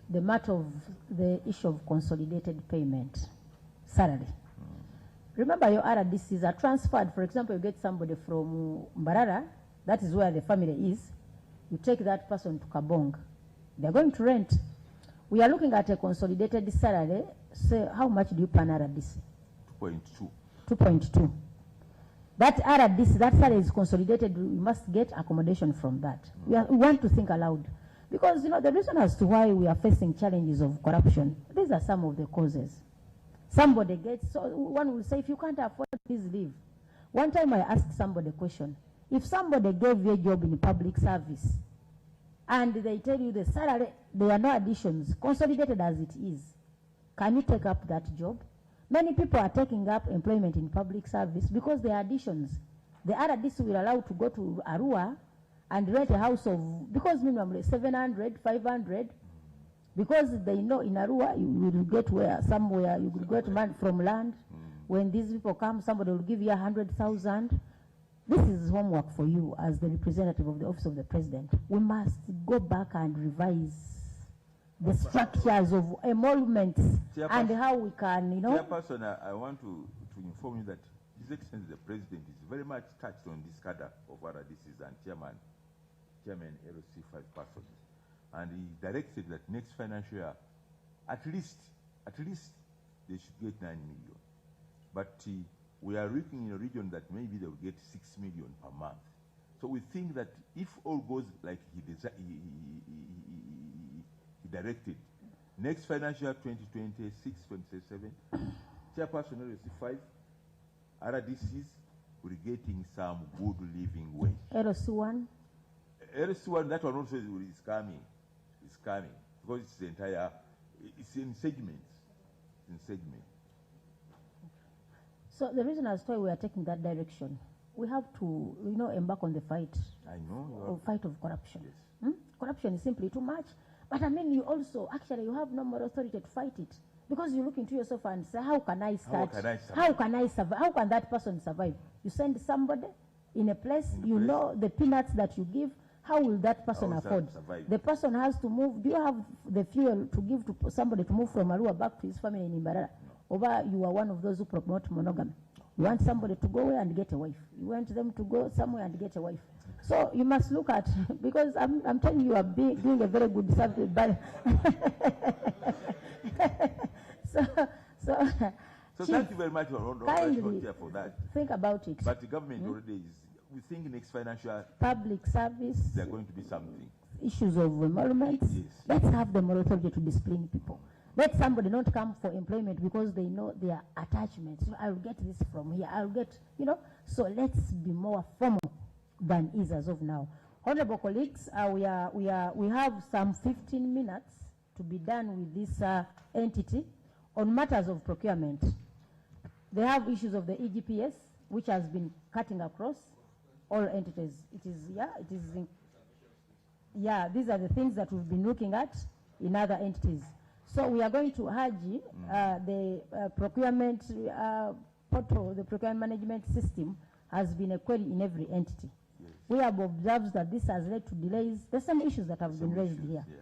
the matter of the issue of consolidated payment, salary. Remember, your RDCs are transferred. For example, you get somebody from Mbarara, that is where the family is. You take that person to Kabong. They're going to rent. We are looking at a consolidated salary. So how much do you pay an RDC? 2.2. 2.2. That RDC, that salary is consolidated. We must get accommodation from that. We want to think aloud. Because, you know, the reason as to why we are facing challenges of corruption, these are some of the causes. Somebody gets, so one will say, if you can't afford, please leave. One time I asked somebody a question. If somebody gave you a job in public service and they tell you the salary, there are no additions, consolidated as it is, can you take up that job? Many people are taking up employment in public service because there are additions. The RDC will allow to go to Arua and rent a house of, because minimum 700, 500, because they know in Arua you will get where somewhere you will get money from land. When these people come, somebody will give you 100,000. This is homework for you as the representative of the Office of the President. We must go back and revise the structures of emoluments and how we can, you know. Chairperson, I want to inform you that His Excellency the President is very much touched on this cadre of RDCs and Chairman LOC 5 persons. And he directed that next financial year, at least they should get 9 million. But we are looking in a region that maybe they will get 6 million per month. So we think that if all goes like he directed, next financial year 2026-27, Chairperson LOC 5, RDCs will be getting some good living wage. LOC 1? LOC 1, that one also is coming. It's coming because it's the entire, it's in segments. So the reason as to why we are taking that direction, we have to, you know, embark on the fight. I know. Fight of corruption. Yes. Corruption is simply too much. But I mean, you also, actually, you have no more authority to fight it. Because you look into yourself and say, how can I start? How can I survive? How can that person survive? You send somebody in a place, you know the peanuts that you give, how will that person afford? The person has to move. Do you have the fuel to give to somebody to move from Arua back to his family in Imbarara? Or you are one of those who promote monogamy. You want somebody to go away and get a wife. You want them to go somewhere and get a wife. So you must look at, because I'm telling you, you are doing a very good service. So Chief, thank you very much for kindly for that. think about it. But the government already is, we think next financial, Public service, there are going to be something. issues of emoluments. Yes. Let's have the moral authority to discipline people. Let somebody not come for employment because they know their attachments. I'll get this from here. I'll get, So let's be more formal than is as of now. Honorable colleagues, we have some 15 minutes to be done with this entity on matters of procurement. They have issues of the EGPS, which has been cutting across all entities. These are the things that we've been looking at in other entities. So we are going to urge the procurement portal, the procurement management system has been a query in every entity. Yes. We have observed that this has led to delays. There's some issues that have been raised here. Yeah.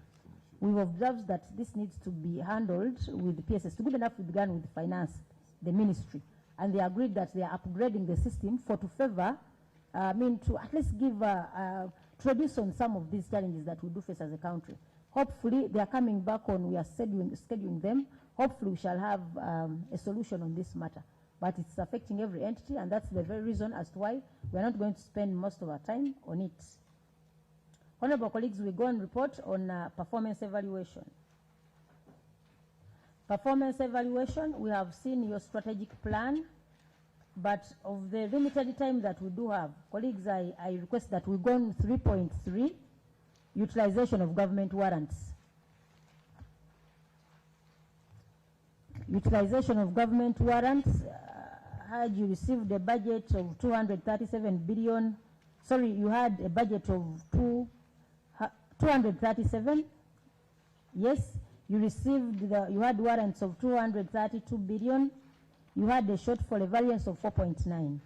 We've observed that this needs to be handled with the PSS. Good enough we began with finance, the ministry, and they agreed that they are upgrading the system to favor, to at least give, to reduce on some of these challenges that we do face as a country. Hopefully, they are coming back on, we are scheduling them. Hopefully, we shall have a solution on this matter. But it's affecting every entity, and that's the very reason as to why we're not going to spend most of our time on it. Honorable colleagues, we go and report on performance evaluation. Performance evaluation, we have seen your strategic plan, but of the limited time that we do have, colleagues, I request that we go on 3.3, utilization of government warrants. Utilization of government warrants, had you received a budget of 237 billion, sorry, you had a budget of 237, yes, you received, you had warrants of 232 billion, you had a shortfall, a variance of 4.9.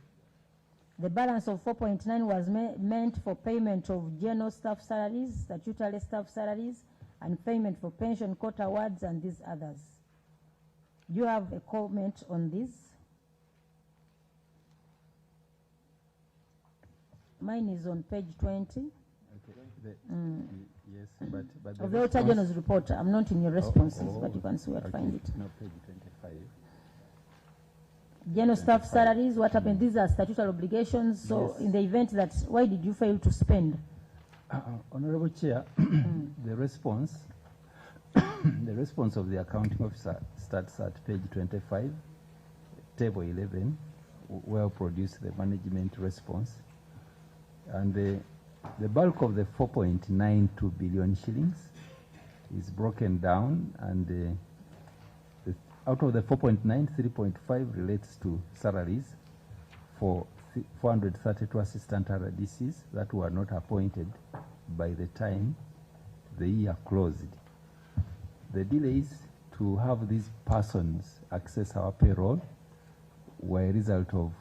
The balance of 4.9 was meant for payment of general staff salaries, statutory staff salaries, and payment for pension quota awards and these others. Do you have a comment on this? Mine is on page 20. Okay. Yes, but the of the Auditor General's report. I'm not in your responses, but you can see where to find it. No, page 25. General staff salaries, what happened? These are statutory obligations. So yes. In the event that, why did you fail to spend? Honorable Chair, the response of the accounting officer starts at page 25, table 11, where we produce the management response. And the bulk of the 4.92 billion shillings is broken down, and out of the 4.9, 3.5 relates to salaries for 432 assistant RDCs that were not appointed by the time the year closed. The delays to have these persons access our payroll were a result of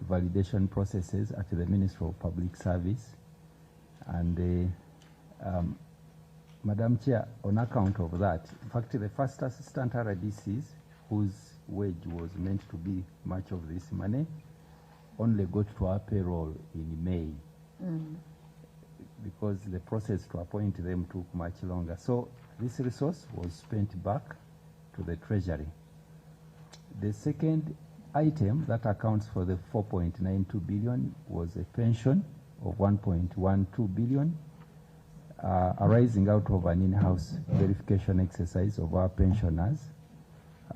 validation processes at the Ministry of Public Service. And Madam Chair, on account of that, in fact, the first assistant RDCs, whose wage was meant to be much of this money, only got to our payroll in May, because the process to appoint them took much longer. So this resource was spent back to the Treasury. The second item that accounts for the 4.92 billion was a pension of 1.12 billion, arising out of an in-house verification exercise of our pensioners,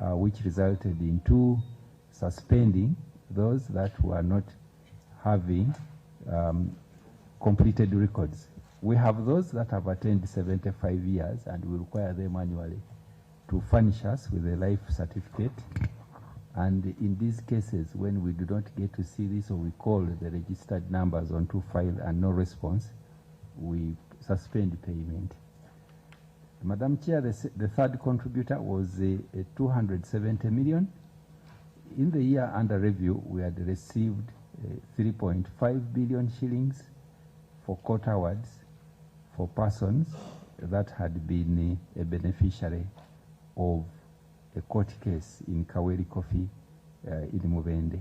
which resulted in suspending those that were not having completed records. We have those that have attained 75 years, and we require them annually to furnish us with a life certificate. And in these cases, when we do not get to see this, or we call the registered numbers onto file and no response, we suspend payment. Madam Chair, the third contributor was 270 million. In the year under review, we had received 3.5 billion shillings for court awards for persons that had been a beneficiary of a court case in Kaweri Coffee in Mubende.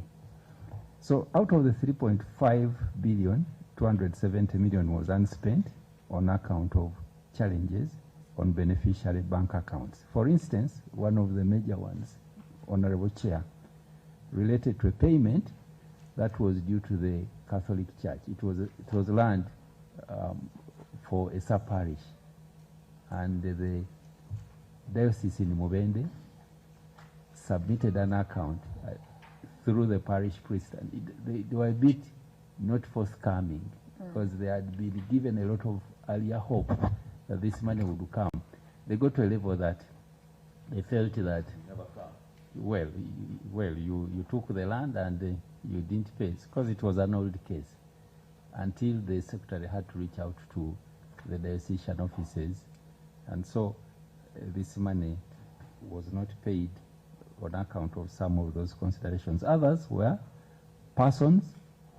So out of the 3.5 billion, 270 million was unspent on account of challenges on beneficiary bank accounts. For instance, one of the major ones, Honorable Chair, related to a payment that was due to the Catholic Church. It was land for a sub-parish, and the diocese in Mubende submitted an account through the parish priest, and they were a bit not forthcoming because they had been given a lot of earlier hope that this money would come. They got to a level that they felt that, well, you took the land and you didn't pay, because it was an old case, until the secretary had to reach out to the diocesan offices, and so this money was not paid on account of some of those considerations. Others were persons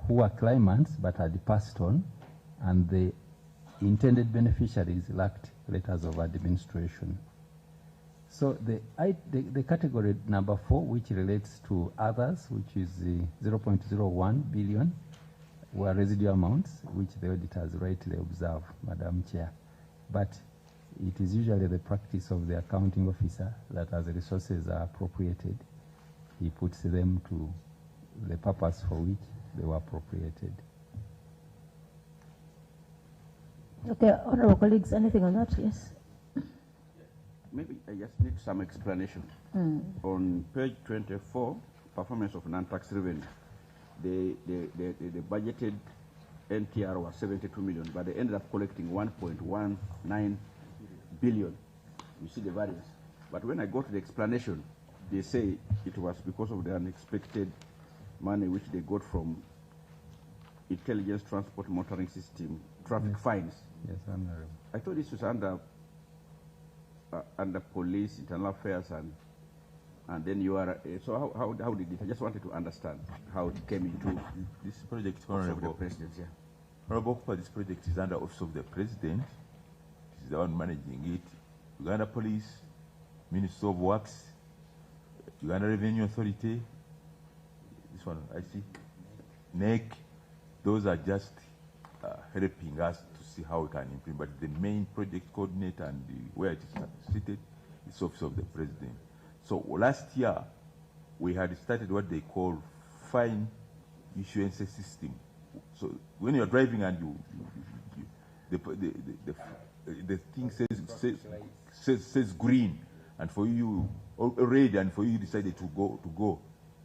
who were claimants but had passed on, and the intended beneficiaries lacked letters of administration. So the category number 4, which relates to others, which is 0.01 billion, were residual amounts, which the auditors rightly observe, Madam Chair. But it is usually the practice of the accounting officer that as the resources are appropriated, he puts them to the purpose for which they were appropriated. Okay, honorable colleagues, anything on that? Yes. Maybe I just need some explanation. On page 24, performance of non-tax revenue, the budgeted NTR was 72 million, but they ended up collecting 1.19 billion. You see the variance. But when I go to the explanation, they say it was because of the unexpected money which they got from intelligence transport motoring system, traffic fines. Yes, Honorable. I thought this was under police, internal affairs, and then you are. So how did it? I just wanted to understand how it came into this project. Honorable the President, yeah. Honorable, this project is under Office of the President. He's the one managing it. Uganda Police, Ministry of Works, Uganda Revenue Authority. This one I see. NEC. Those are just helping us to see how we can implement. But the main project coordinator and where it is seated is Office of the President. So last year, we had started what they call fine issuance system. So when you're driving and the thing says green, and for you red, and for you decided to go,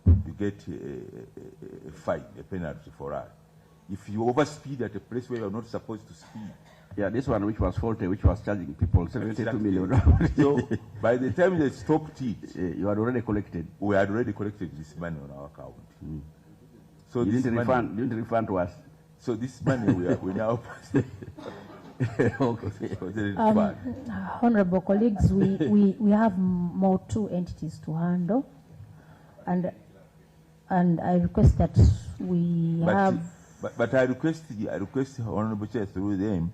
you get a fine, a penalty for that. If you overspeed at a place where you're not supposed to speed. Yeah, this one which was faulty, which was charging people 72 million. So by the time they stopped it, you had already collected. We had already collected this money on our account. So you didn't refund to us. So this money we now okay. Honorable colleagues, we have more 2 entities to handle, and I request that we have. But I request Honorable Chair through them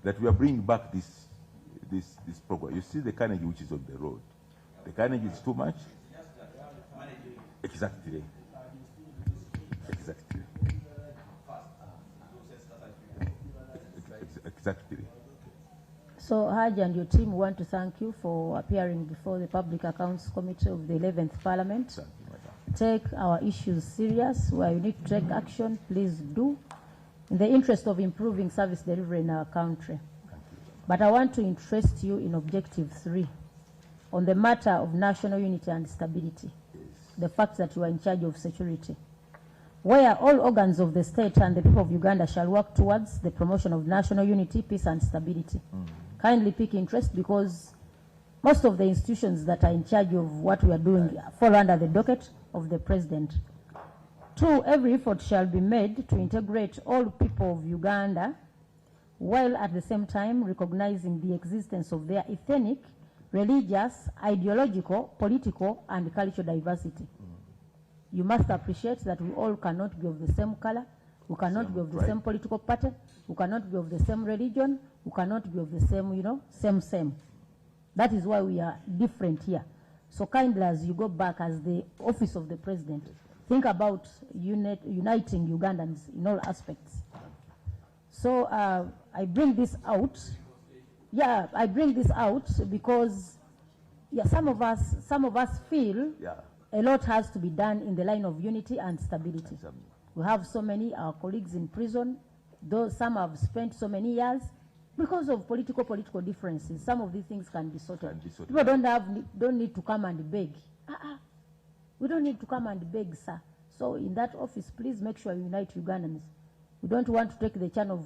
that we are bringing back this program. You see the carnage which is on the road. The carnage is too much. Exactly. Exactly. So Haji and your team want to thank you for appearing before the Public Accounts Committee of the 11th Parliament. Take our issues serious. Where you need to take action, please do, in the interest of improving service delivery in our country. But I want to interest you in Objective 3, on the matter of national unity and stability, the fact that you are in charge of security, where all organs of the state and the people of Uganda shall work towards the promotion of national unity, peace and stability. Kindly pick interest, because most of the institutions that are in charge of what we are doing fall under the docket of the President. 2, every effort shall be made to integrate all people of Uganda, while at the same time recognizing the existence of their ethnic, religious, ideological, political, and cultural diversity. You must appreciate that we all cannot be of the same color, we cannot be of the same political party, we cannot be of the same religion, we cannot be of the same, same. That is why we are different here. So kindly, as you go back as the Office of the President, think about uniting Ugandans in all aspects. So I bring this out. Yeah, I bring this out because some of us feel a lot has to be done in the line of unity and stability. We have so many our colleagues in prison, though some have spent so many years. Because of political differences, some of these things can be sorted. People don't need to come and beg. We don't need to come and beg, sir. So in that office, please make sure you unite Ugandans. We don't want to take the chance of,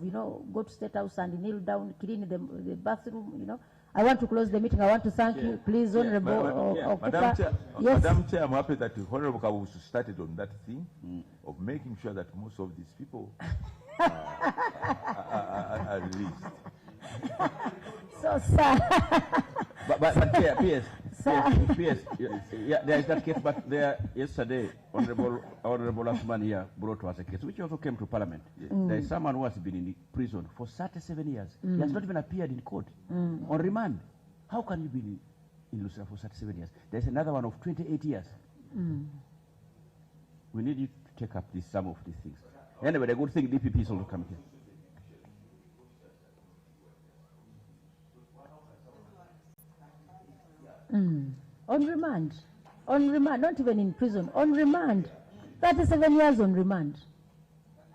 go to State House and kneel down, clean the bathroom, I want to close the meeting. I want to thank you. Please, Honorable Madam Chair, yes. Madam Chair, I'm happy that Honorable Kabusu started on that thing of making sure that most of these people are released. So, sir. but P.S. Yeah, there is that case, but yesterday, Honorable Asman here brought to us a case, which also came to Parliament. There is someone who has been in prison for 37 years. He has not even appeared in court on remand. How can you be in Lusaka for 37 years? There's another one of 28 years. We need you to take up some of these things. Anyway, the good thing, DPP is also coming here. On remand, not even in prison, on remand, 37 years on remand.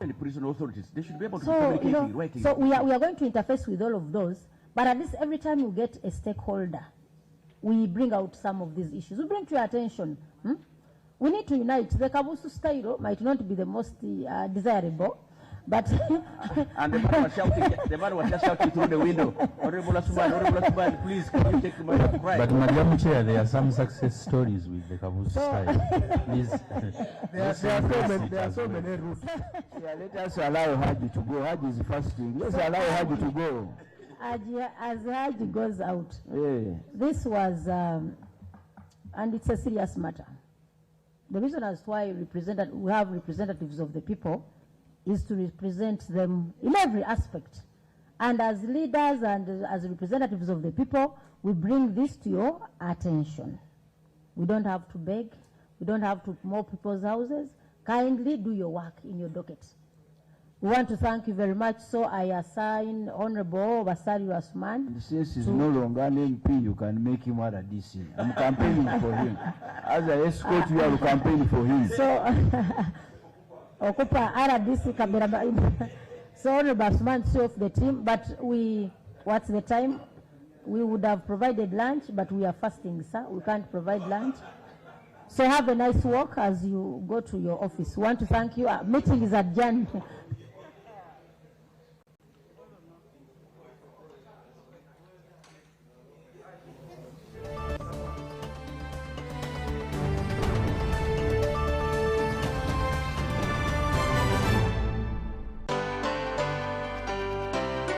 And the prison authorities, they should be able to communicate in writing. So we are going to interface with all of those, but at least every time you get a stakeholder, we bring out some of these issues. We bring to your attention. We need to unite. The Kabusu style might not be the most desirable, but and the man was just shouting through the window. Honorable Asuman, please can you take my right? But Madam Chair, there are some success stories with the Kabusu style. Please. There are so many routes. Yeah, let us allow Haji to go. Haji is fasting. Let's allow Haji to go. As Haji goes out, this was, and it's a serious matter. The reason as why we have representatives of the people is to represent them in every aspect. And as leaders and as representatives of the people, we bring this to your attention. We don't have to beg. We don't have to mow people's houses. Kindly do your work in your docket. We want to thank you very much. So I assign Honorable Basari Asman. Since he's no longer an MP, you can make him out a DC. I'm campaigning for him. As I escort you, I will campaign for him. So, Okupa RDC Kabera. So Honorable Asman is of the team, but what's the time? We would have provided lunch, but we are fasting, sir. We can't provide lunch. So have a nice walk as you go to your office. We want to thank you. Our meeting is adjourned.